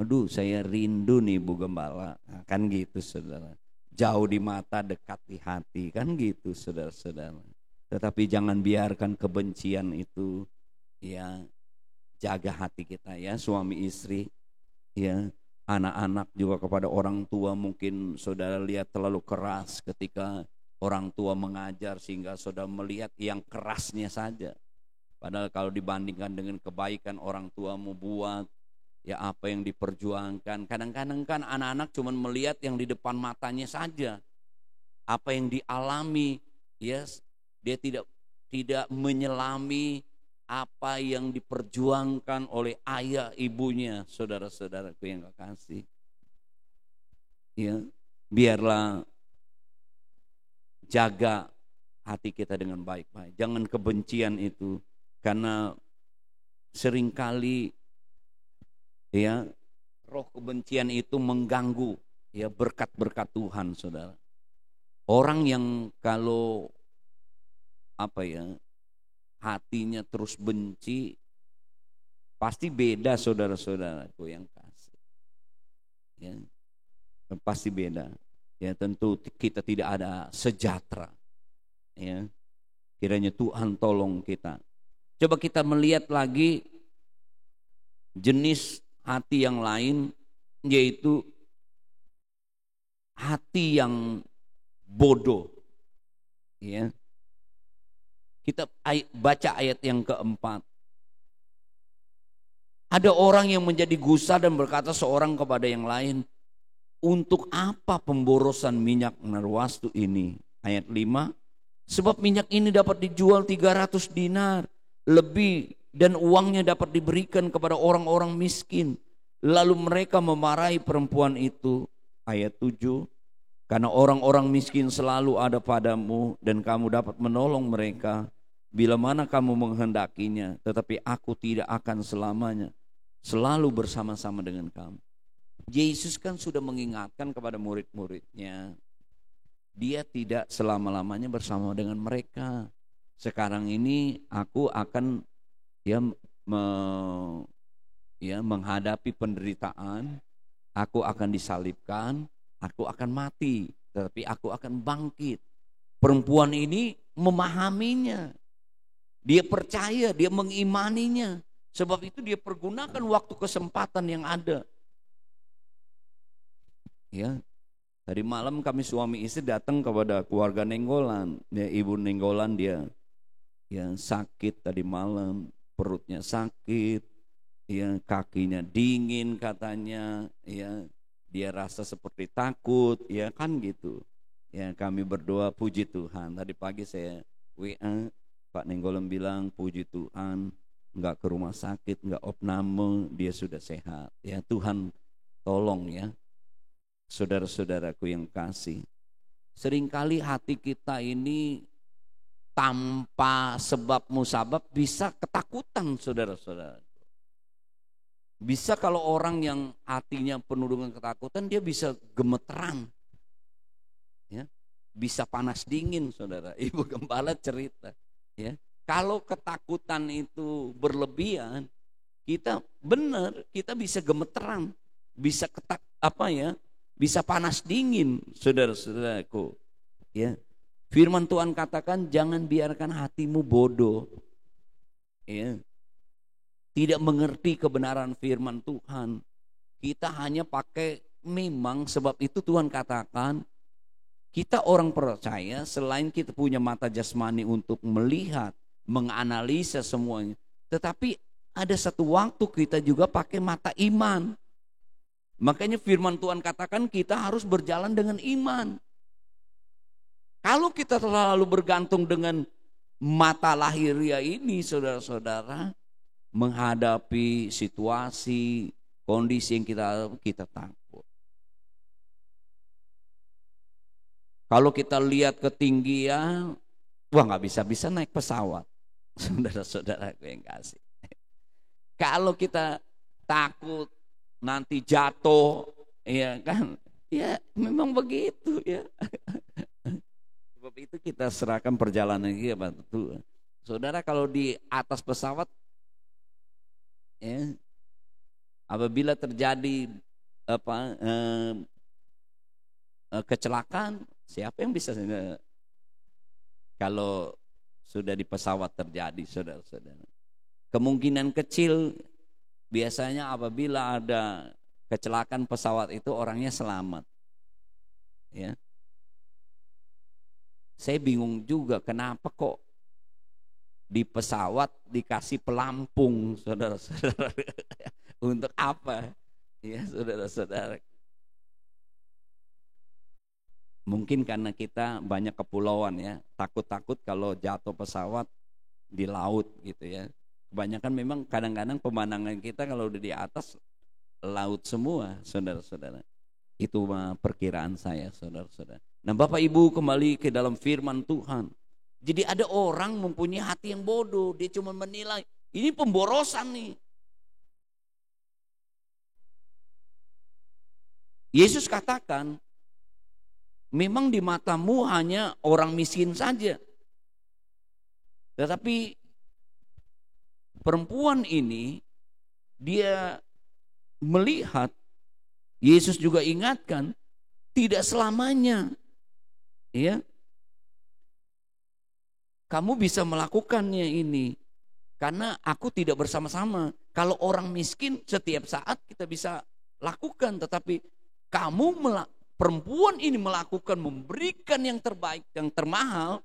aduh saya rindu nih Bu Gembala. Nah, kan gitu saudara. Jauh di mata, dekat di hati, kan gitu saudara-saudara. Tetapi jangan biarkan kebencian itu ya jaga hati kita ya, suami istri ya. Anak-anak juga kepada orang tua, mungkin saudara lihat terlalu keras ketika orang tua mengajar sehingga saudara melihat yang kerasnya saja. Padahal kalau dibandingkan dengan kebaikan orang tuamu buat, ya apa yang diperjuangkan. Kadang-kadang kan anak-anak cuma melihat yang di depan matanya saja. Apa yang dialami, yes, dia tidak menyelami apa yang diperjuangkan oleh ayah ibunya, saudara-saudaraku yang kekasih. Ya, biarlah jaga hati kita dengan baik-baik. Jangan kebencian itu, karena seringkali ya roh kebencian itu mengganggu ya berkat-berkat Tuhan, saudara. Orang yang kalau hatinya terus benci, pasti beda saudara-saudaraku yang kasih. Ya, pasti beda. Ya tentu kita tidak ada sejahtera. Ya, kiranya Tuhan tolong kita. Coba kita melihat lagi jenis hati yang lain, yaitu hati yang bodoh. Ya. Kita baca ayat yang keempat. Ada orang yang menjadi gusar dan berkata seorang kepada yang lain, untuk apa pemborosan minyak narwastu ini? Ayat 5, sebab minyak ini dapat dijual 300 dinar lebih dan uangnya dapat diberikan kepada orang-orang miskin. Lalu mereka memarahi perempuan itu. Ayat 7, karena orang-orang miskin selalu ada padamu dan kamu dapat menolong mereka bila mana kamu menghendakinya, tetapi aku tidak akan selamanya selalu bersama-sama dengan kamu. Yesus kan sudah mengingatkan kepada murid-muridnya, dia tidak selama-lamanya bersama dengan mereka. Sekarang ini aku akan menghadapi penderitaan, aku akan disalibkan, aku akan mati, tetapi aku akan bangkit. Perempuan ini memahaminya, dia percaya, dia mengimaninya. Sebab itu dia pergunakan waktu kesempatan yang ada. Ya, tadi malam kami suami istri datang kepada keluarga Nenggolan. Ya, Ibu Nenggolan dia yang sakit tadi malam, perutnya sakit, ya kakinya dingin katanya, ya dia rasa seperti takut, ya kan gitu. Ya kami berdoa, puji Tuhan. Tadi pagi saya WA, Pak Nenggolan bilang puji Tuhan, enggak ke rumah sakit, enggak opname, dia sudah sehat. Ya Tuhan tolong ya. Saudara-saudaraku yang kasih, seringkali hati kita ini tanpa sebab musabab bisa ketakutan, saudara-saudara. Bisa kalau orang yang hatinya penuh dengan ketakutan, dia bisa gemeteran, ya, bisa panas dingin, saudara. Ibu Gembala cerita, ya, kalau ketakutan itu berlebihan, kita bisa gemeteran, bisa bisa panas dingin, saudara-saudaraku. Ya, firman Tuhan katakan jangan biarkan hatimu bodoh, ya, tidak mengerti kebenaran firman Tuhan. Kita hanya pakai memang, sebab itu Tuhan katakan kita orang percaya selain kita punya mata jasmani untuk melihat, menganalisa semuanya, tetapi ada satu waktu kita juga pakai mata iman. Makanya firman Tuhan katakan kita harus berjalan dengan iman. Kalau kita terlalu bergantung dengan mata lahiriah ini, saudara-saudara, menghadapi situasi, kondisi yang kita takut. Kalau kita lihat ketinggian, wah nggak bisa naik pesawat. Saudara-saudara yang kasih. Kalau kita takut nanti jatuh, ya kan? Ya memang begitu ya. Sebab itu kita serahkan perjalanan kita Tuhan. Saudara, kalau di atas pesawat, ya, apabila terjadi kecelakaan, siapa yang bisa? Kalau sudah di pesawat terjadi, saudara-saudara, kemungkinan kecil biasanya apabila ada kecelakaan pesawat itu orangnya selamat. Ya, saya bingung juga kenapa kok di pesawat dikasih pelampung, saudara-saudara. Untuk apa? Ya, saudara-saudara. Mungkin karena kita banyak kepulauan ya, takut-takut kalau jatuh pesawat di laut gitu ya. Kebanyakan memang kadang-kadang pemandangan kita kalau udah di atas laut semua, saudara-saudara. Itu perkiraan saya, saudara-saudara. Nah, Bapak Ibu, kembali ke dalam firman Tuhan. Jadi ada orang mempunyai hati yang bodoh, dia cuma menilai, ini pemborosan nih. Yesus katakan, memang di matamu hanya orang miskin saja. Tetapi perempuan ini, dia melihat, Yesus juga ingatkan, tidak selamanya. Ya, kamu bisa melakukannya ini. Karena aku tidak bersama-sama. Kalau orang miskin setiap saat kita bisa lakukan. Tetapi kamu perempuan ini melakukan, memberikan yang terbaik, yang termahal,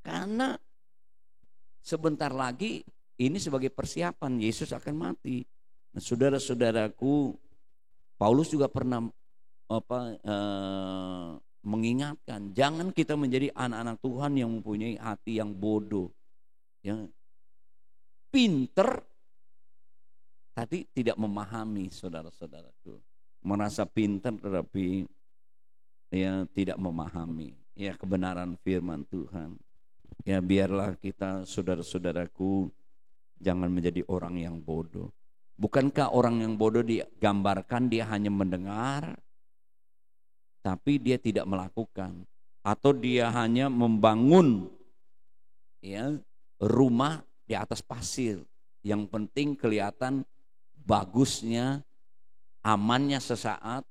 karena sebentar lagi ini sebagai persiapan Yesus akan mati. Nah, saudara-saudaraku, Paulus juga pernah mengingatkan, jangan kita menjadi anak-anak Tuhan yang mempunyai hati yang bodoh, yang pinter tapi tidak memahami, saudara-saudaraku. Merasa pintar tetapi ya tidak memahami ya kebenaran firman Tuhan. Ya biarlah kita, saudara-saudaraku, jangan menjadi orang yang bodoh. Bukankah orang yang bodoh digambarkan dia hanya mendengar tapi dia tidak melakukan, atau dia hanya membangun ya rumah di atas pasir, yang penting kelihatan bagusnya, amannya sesaat.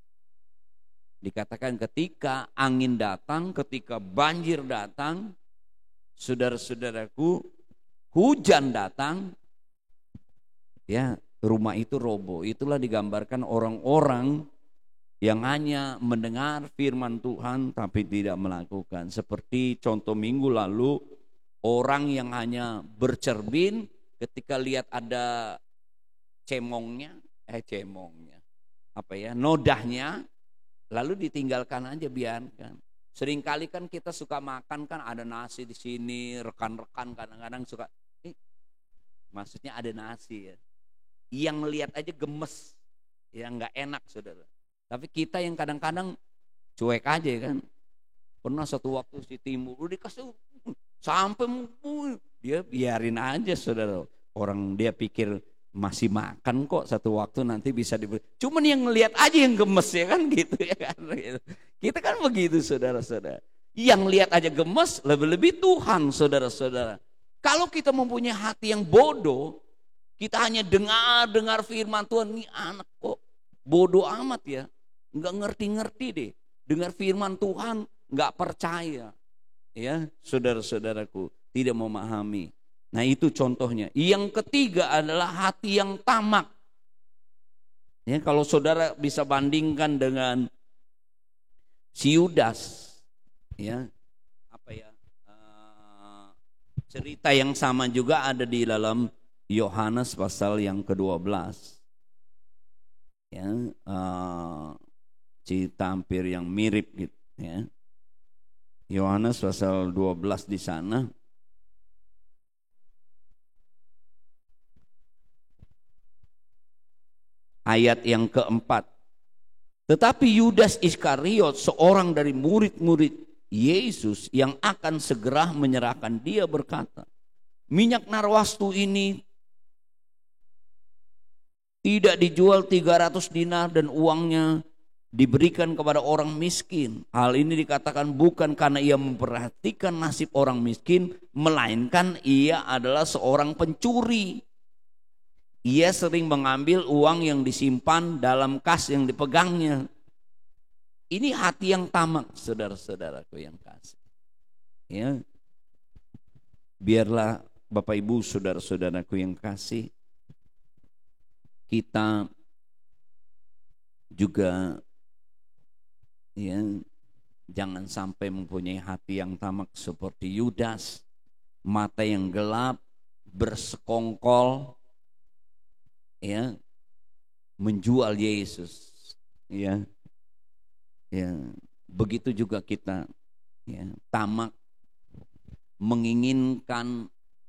Dikatakan ketika angin datang, ketika banjir datang, saudara-saudaraku, hujan datang, ya rumah itu roboh. Itulah digambarkan orang-orang yang hanya mendengar firman Tuhan tapi tidak melakukan. Seperti contoh minggu lalu, orang yang hanya bercermin ketika lihat ada nodahnya, lalu ditinggalkan aja, biarkan. Seringkali kan kita suka makan kan ada nasi di sini, rekan-rekan kadang-kadang suka, maksudnya ada nasi ya, yang lihat aja gemes, ya nggak enak, saudara. Tapi kita yang kadang-kadang cuek aja kan. Pernah satu waktu si Timur dikasih sampai dia biarin aja, saudara. Orang dia pikir masih makan kok, satu waktu nanti bisa diberi. Cuman yang ngelihat aja yang gemes ya kan, gitu ya kan. Kita kan begitu, saudara-saudara. Yang lihat aja gemes, lebih-lebih Tuhan, saudara-saudara. Kalau kita mempunyai hati yang bodoh, kita hanya dengar firman Tuhan, nih anak kok bodoh amat ya, nggak ngerti-ngerti deh. Dengar firman Tuhan nggak percaya, ya saudara-saudaraku, tidak memahami. Nah itu contohnya. Yang ketiga adalah hati yang tamak. Ya, kalau saudara bisa bandingkan dengan si Yudas, ya cerita yang sama juga ada di dalam Yohanes pasal yang ke-12. ya, tampir yang mirip gitu ya. Yohanes pasal 12 di sana. Ayat yang keempat. Tetapi Yudas Iskariot, seorang dari murid-murid Yesus yang akan segera menyerahkan dia, berkata, minyak narwastu ini tidak dijual 300 dinar dan uangnya diberikan kepada orang miskin. Hal ini dikatakan bukan karena ia memperhatikan nasib orang miskin, melainkan ia adalah seorang pencuri. Ia sering mengambil uang yang disimpan dalam kas yang dipegangnya. Ini hati yang tamak, saudara-saudaraku yang kasih. Ya, biarlah Bapak Ibu, saudara-saudaraku yang kasih, kita juga ya jangan sampai mempunyai hati yang tamak seperti Yudas, mata yang gelap, bersekongkol, ya, menjual Yesus, ya, ya. Begitu juga kita, ya, tamak menginginkan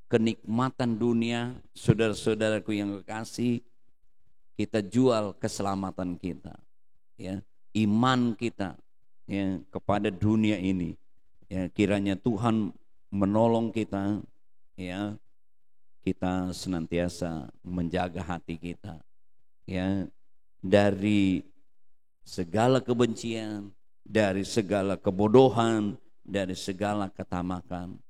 kenikmatan dunia, saudara-saudaraku yang kekasih, kita jual keselamatan kita, ya, iman kita, ya, kepada dunia ini. Ya, kiranya Tuhan menolong kita, ya, kita senantiasa menjaga hati kita, ya, dari segala kebencian, dari segala kebodohan, dari segala ketamakan.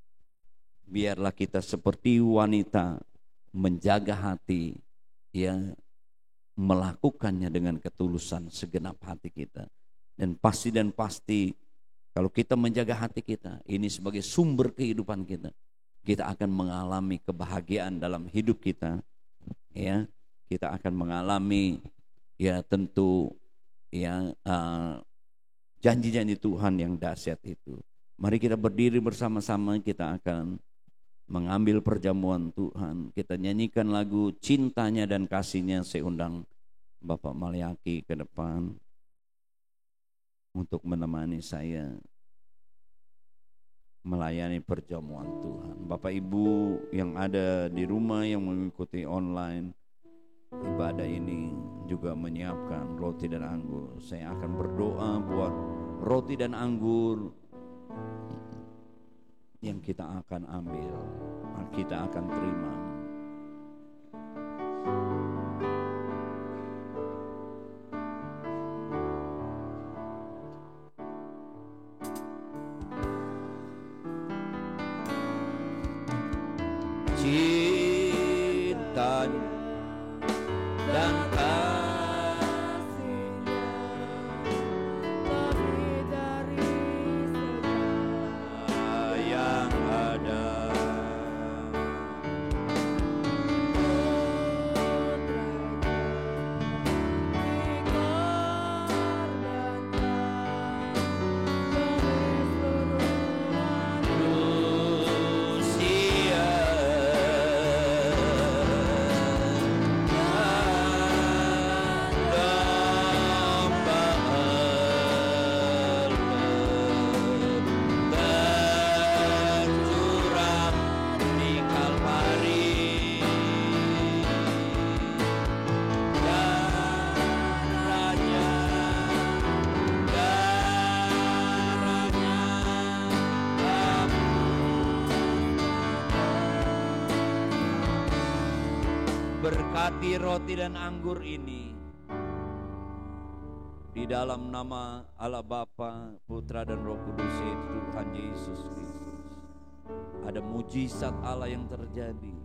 Biarlah kita seperti wanita menjaga hati, ya, melakukannya dengan ketulusan segenap hati kita. Dan pasti kalau kita menjaga hati kita ini sebagai sumber kehidupan kita, kita akan mengalami kebahagiaan dalam hidup kita, ya. Kita akan mengalami, ya, tentu, ya, janji-janji Tuhan yang dahsyat itu. Mari kita berdiri bersama-sama, kita akan mengambil perjamuan Tuhan. Kita nyanyikan lagu Cintanya dan Kasihnya. Saya undang Bapak Malyaki ke depan untuk menemani saya melayani perjamuan Tuhan. Bapak Ibu yang ada di rumah yang mengikuti online ibadah ini juga menyiapkan roti dan anggur. Saya akan berdoa buat roti dan anggur yang kita akan ambil, kita akan terima. Cinta dan kasihnya lebih dari segala yang ada. Berkati roti dan anggur ini di dalam nama Allah Bapa, Putra dan Roh Kudus, yaitu Tuhan Yesus Kristus. Ada mujizat Allah yang terjadi,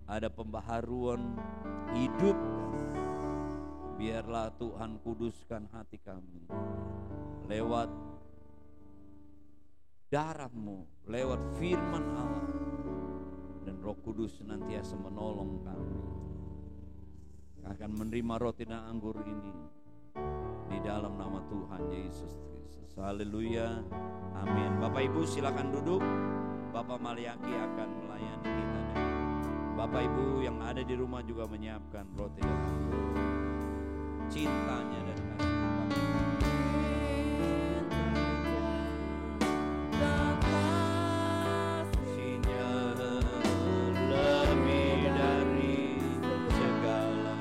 ada pembaharuan hidup. Biarlah Tuhan kuduskan hati kami lewat darah-Mu, lewat firman Allah, dan Roh Kudus senantiasa menolong kami akan menerima roti dan anggur ini di dalam nama Tuhan Yesus Kristus. Haleluya, amin. Bapak Ibu silakan duduk. Bapak Malyaki akan melayani kita. Bapak Ibu yang ada di rumah juga menyiapkan roti dan anggur. cintanya dan kasih kasihnya lebih dari segala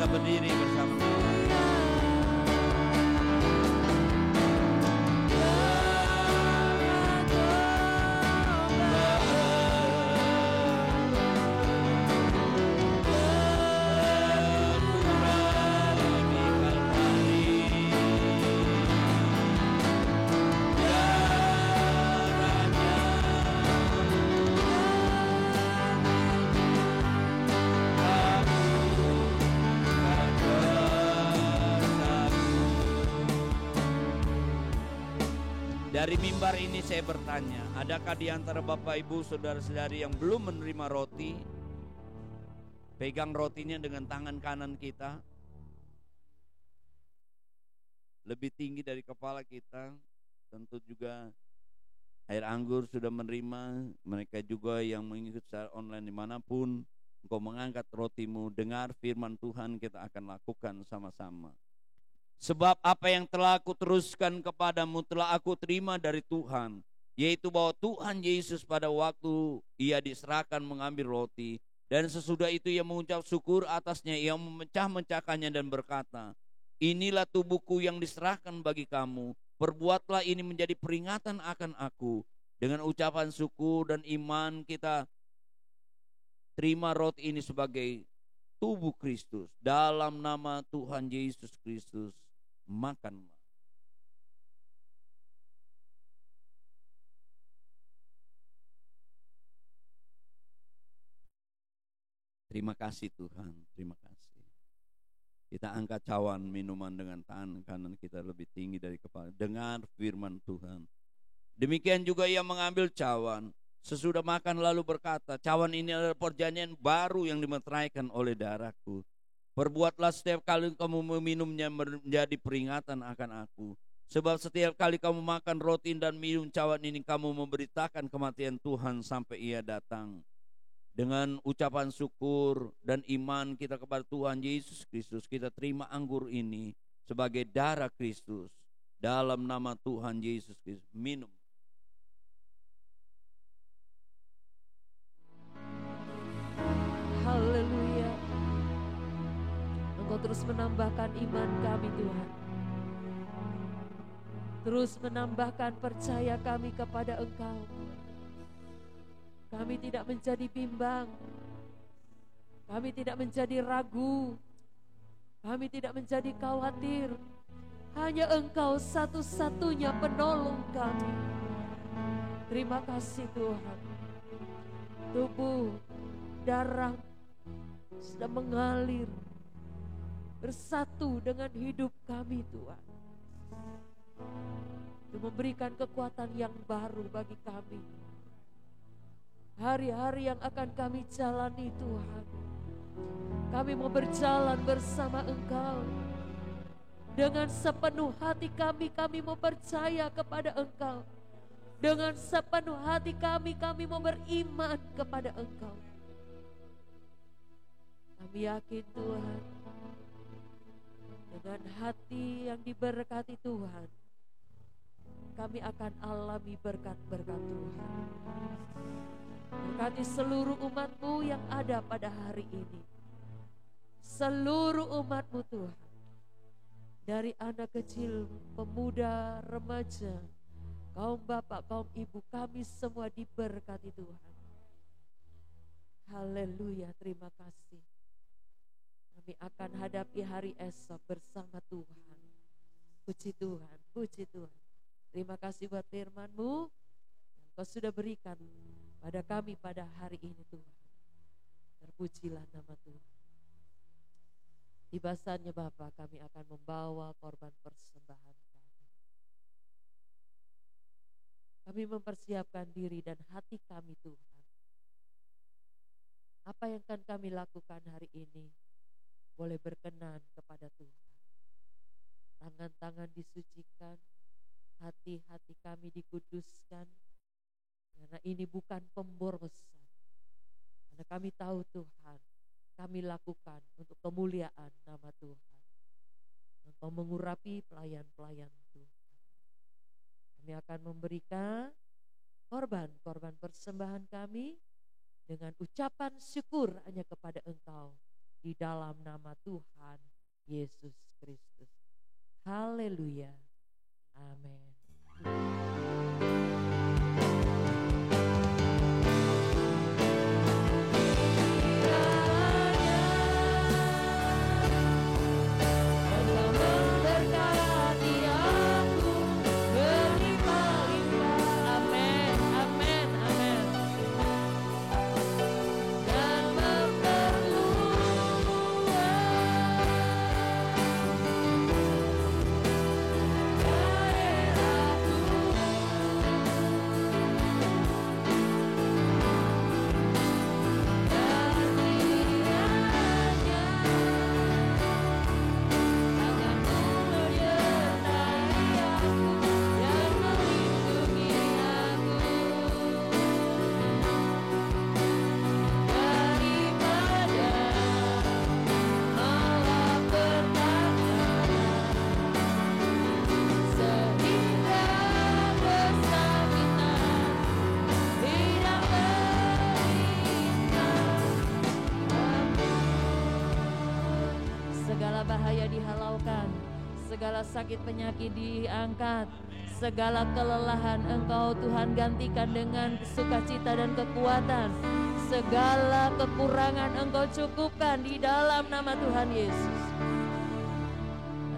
berdiri bersama-sama. Dari mimbar ini saya bertanya, adakah di antara Bapak Ibu saudara-saudari yang belum menerima roti? Pegang rotinya dengan tangan kanan kita, lebih tinggi dari kepala kita. Tentu juga air anggur sudah menerima. Mereka juga yang mengikuti secara online dimanapun, engkau mengangkat rotimu, dengar firman Tuhan, kita akan lakukan sama-sama. Sebab apa yang telah aku teruskan kepadamu telah aku terima dari Tuhan, yaitu bahwa Tuhan Yesus pada waktu ia diserahkan mengambil roti, dan sesudah itu ia mengucap syukur atasnya, ia memecah-mecahkannya dan berkata, inilah tubuhku yang diserahkan bagi kamu, perbuatlah ini menjadi peringatan akan aku. Dengan ucapan syukur dan iman kita terima roti ini sebagai tubuh Kristus. Dalam nama Tuhan Yesus Kristus, makanlah. Terima kasih Tuhan, terima kasih. Kita angkat cawan minuman dengan tangan kanan kita lebih tinggi dari kepala. Dengar firman Tuhan. Demikian juga ia mengambil cawan. Sesudah makan lalu berkata, cawan ini adalah perjanjian baru yang dimeteraikan oleh darahku. Perbuatlah setiap kali kamu meminumnya menjadi peringatan akan aku. Sebab setiap kali kamu makan roti dan minum cawan ini, kamu memberitakan kematian Tuhan sampai ia datang. Dengan ucapan syukur dan iman kita kepada Tuhan Yesus Kristus, kita terima anggur ini sebagai darah Kristus. Dalam nama Tuhan Yesus Kristus, minum. Haleluya. Engkau terus menambahkan iman kami Tuhan. Terus menambahkan percaya kami kepada Engkau. Kami tidak menjadi bimbang. Kami tidak menjadi ragu. Kami tidak menjadi khawatir. Hanya Engkau satu-satunya penolong kami. Terima kasih Tuhan. Tubuh, darah sudah mengalir bersatu dengan hidup kami Tuhan, untuk memberikan kekuatan yang baru bagi kami. Hari-hari yang akan kami jalani Tuhan, kami mau berjalan bersama Engkau. Dengan sepenuh hati kami mau percaya kepada Engkau. Dengan sepenuh hati kami mau beriman kepada Engkau. Kami yakin Tuhan, dengan hati yang diberkati Tuhan, kami akan alami berkat-berkat Tuhan. Berkati seluruh umat-Mu yang ada pada hari ini. Seluruh umat-Mu Tuhan. Dari anak kecil, pemuda, remaja, kaum bapak, kaum ibu, kami semua diberkati Tuhan. Haleluya, terima kasih. Kami akan hadapi hari esok bersama Tuhan. Puji Tuhan, puji Tuhan. Terima kasih buat firman-Mu yang Kau sudah berikan pada kami pada hari ini Tuhan. Terpujilah nama Tuhan. Tiba saatnya Bapa, kami akan membawa korban persembahan kami. Kami mempersiapkan diri dan hati kami Tuhan. Apa yang akan kami lakukan hari ini boleh berkenan kepada Tuhan. Tangan-tangan disucikan, hati-hati kami dikuduskan, karena ini bukan pemborosan. Karena kami tahu Tuhan, kami lakukan untuk kemuliaan nama Tuhan. Engkau mengurapi pelayan-pelayan Tuhan. Kami akan memberikan korban persembahan kami dengan ucapan syukur hanya kepada Engkau di dalam nama Tuhan Yesus Kristus. Haleluya. Amin. Segala sakit penyakit diangkat, segala kelelahan Engkau Tuhan gantikan dengan sukacita dan kekuatan, segala kekurangan Engkau cukupkan di dalam nama Tuhan Yesus.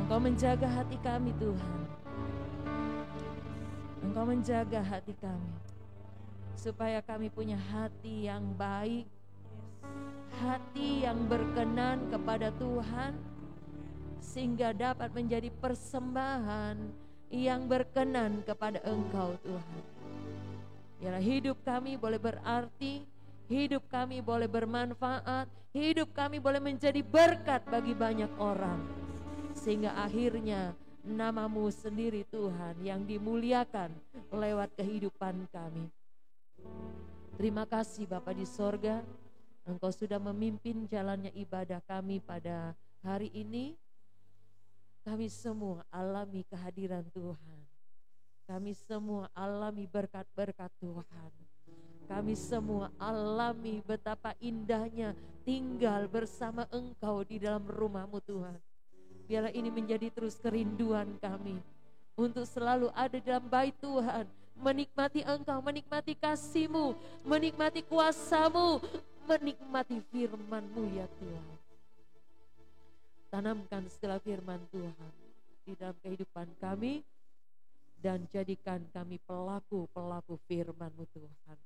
Engkau menjaga hati kami Tuhan, Engkau menjaga hati kami supaya kami punya hati yang baik, hati yang berkenan kepada Tuhan, sehingga dapat menjadi persembahan yang berkenan kepada Engkau Tuhan. Biarlah hidup kami boleh berarti, hidup kami boleh bermanfaat, hidup kami boleh menjadi berkat bagi banyak orang, sehingga akhirnya nama-Mu sendiri Tuhan yang dimuliakan lewat kehidupan kami. Terima kasih Bapa di sorga, Engkau sudah memimpin jalannya ibadah kami pada hari ini. Kami semua alami kehadiran Tuhan. Kami semua alami berkat-berkat Tuhan. Kami semua alami betapa indahnya tinggal bersama Engkau di dalam rumah-Mu Tuhan. Biarlah ini menjadi terus kerinduan kami untuk selalu ada dalam bait Tuhan, menikmati Engkau, menikmati kasih-Mu, menikmati kuasa-Mu, menikmati firman-Mu ya Tuhan. Tanamkan segala firman Tuhan di dalam kehidupan kami dan jadikan kami pelaku-pelaku firman-Mu Tuhan.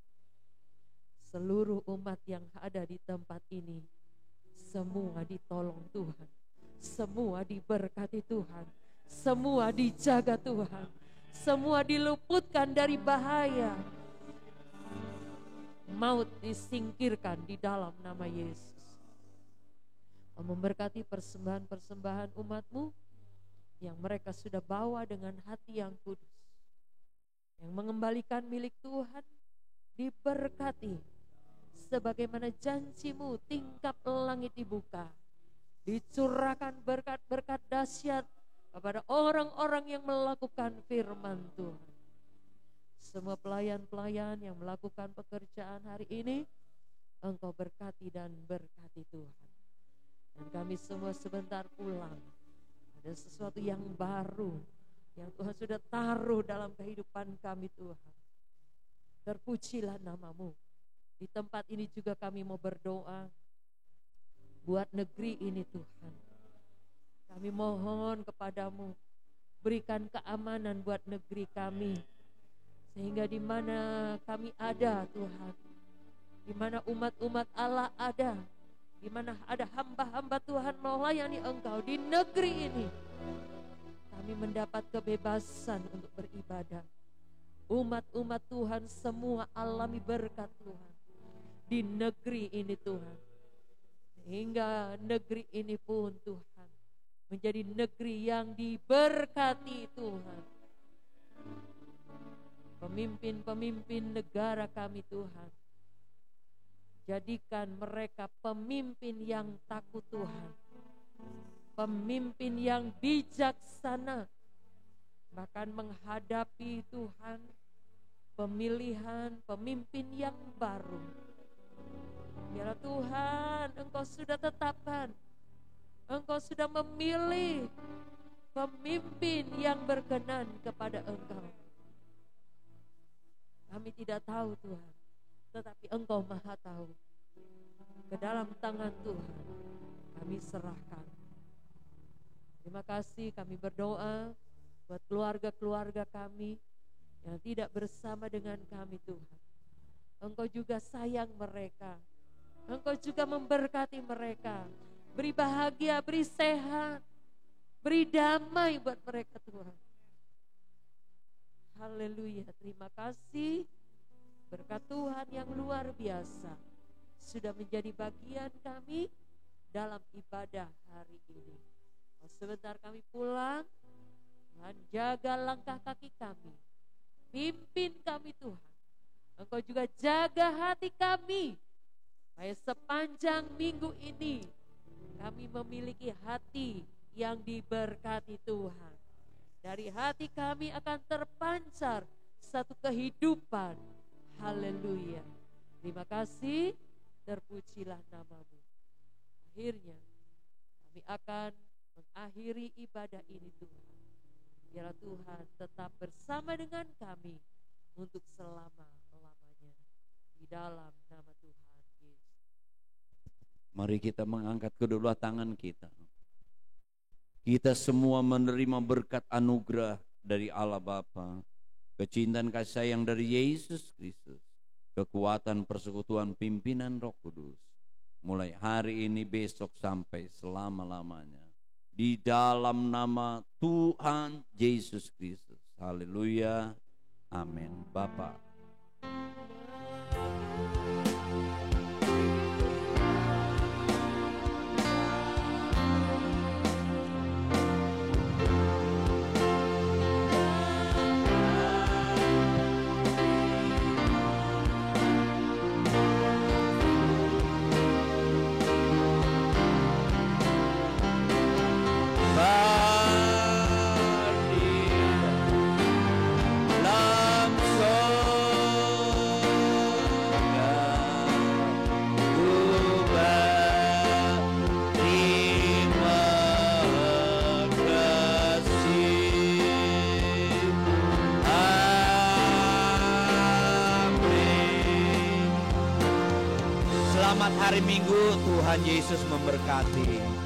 Seluruh umat yang ada di tempat ini semua ditolong Tuhan, semua diberkati Tuhan, semua dijaga Tuhan, semua diluputkan dari bahaya. Maut disingkirkan di dalam nama Yesus. Memberkati persembahan-persembahan umat-Mu yang mereka sudah bawa dengan hati yang kudus, yang mengembalikan milik Tuhan diberkati. Sebagaimana janji-Mu, tingkap langit dibuka, dicurahkan berkat-berkat dahsyat kepada orang-orang yang melakukan firman Tuhan. Semua pelayan-pelayan yang melakukan pekerjaan hari ini, Engkau berkati dan berkati Tuhan. Dan kami semua sebentar pulang, ada sesuatu yang baru yang Tuhan sudah taruh dalam kehidupan kami Tuhan. Terpujilah nama-Mu. Di tempat ini juga kami mau berdoa buat negeri ini Tuhan. Kami mohon kepadamu, berikan keamanan buat negeri kami, sehingga di mana kami ada Tuhan, di mana umat-umat Allah ada, di mana ada hamba-hamba Tuhan melayani Engkau di negeri ini, kami mendapat kebebasan untuk beribadah. Umat-umat Tuhan semua alami berkat Tuhan di negeri ini Tuhan, sehingga negeri ini pun Tuhan menjadi negeri yang diberkati Tuhan. Pemimpin-pemimpin negara kami Tuhan, jadikan mereka pemimpin yang takut Tuhan, pemimpin yang bijaksana, bahkan menghadapi Tuhan pemilihan pemimpin yang baru. Biarlah Tuhan, Engkau sudah tetapkan, Engkau sudah memilih pemimpin yang berkenan kepada Engkau. Kami tidak tahu Tuhan, tetapi Engkau Maha tahu. Ke dalam tangan Tuhan kami serahkan. Terima kasih, kami berdoa buat keluarga-keluarga kami yang tidak bersama dengan kami Tuhan. Engkau juga sayang mereka, Engkau juga memberkati mereka. Beri bahagia, beri sehat, beri damai buat mereka Tuhan. Haleluya, terima kasih. Berkat Tuhan yang luar biasa sudah menjadi bagian kami dalam ibadah hari ini. Sebentar kami pulang, Tuhan jaga langkah kaki kami, pimpin kami Tuhan. Engkau juga jaga hati kami, supaya sepanjang minggu ini kami memiliki hati yang diberkati Tuhan. Dari hati kami akan terpancar satu kehidupan. Haleluya. Terima kasih, terpujilah nama-Mu. Akhirnya kami akan mengakhiri ibadah ini Tuhan. Biarlah Tuhan tetap bersama dengan kami untuk selama-lamanya. Di dalam nama Tuhan Yesus. Mari kita mengangkat kedua tangan kita. Kita semua menerima berkat anugerah dari Allah Bapa, kecintaan kasih sayang dari Yesus Kristus, kekuatan persekutuan pimpinan Roh Kudus, mulai hari ini, besok, sampai selama-lamanya. Di dalam nama Tuhan Yesus Kristus. Haleluya. Amin. Bapak. Selamat hari Minggu, Tuhan Yesus memberkati.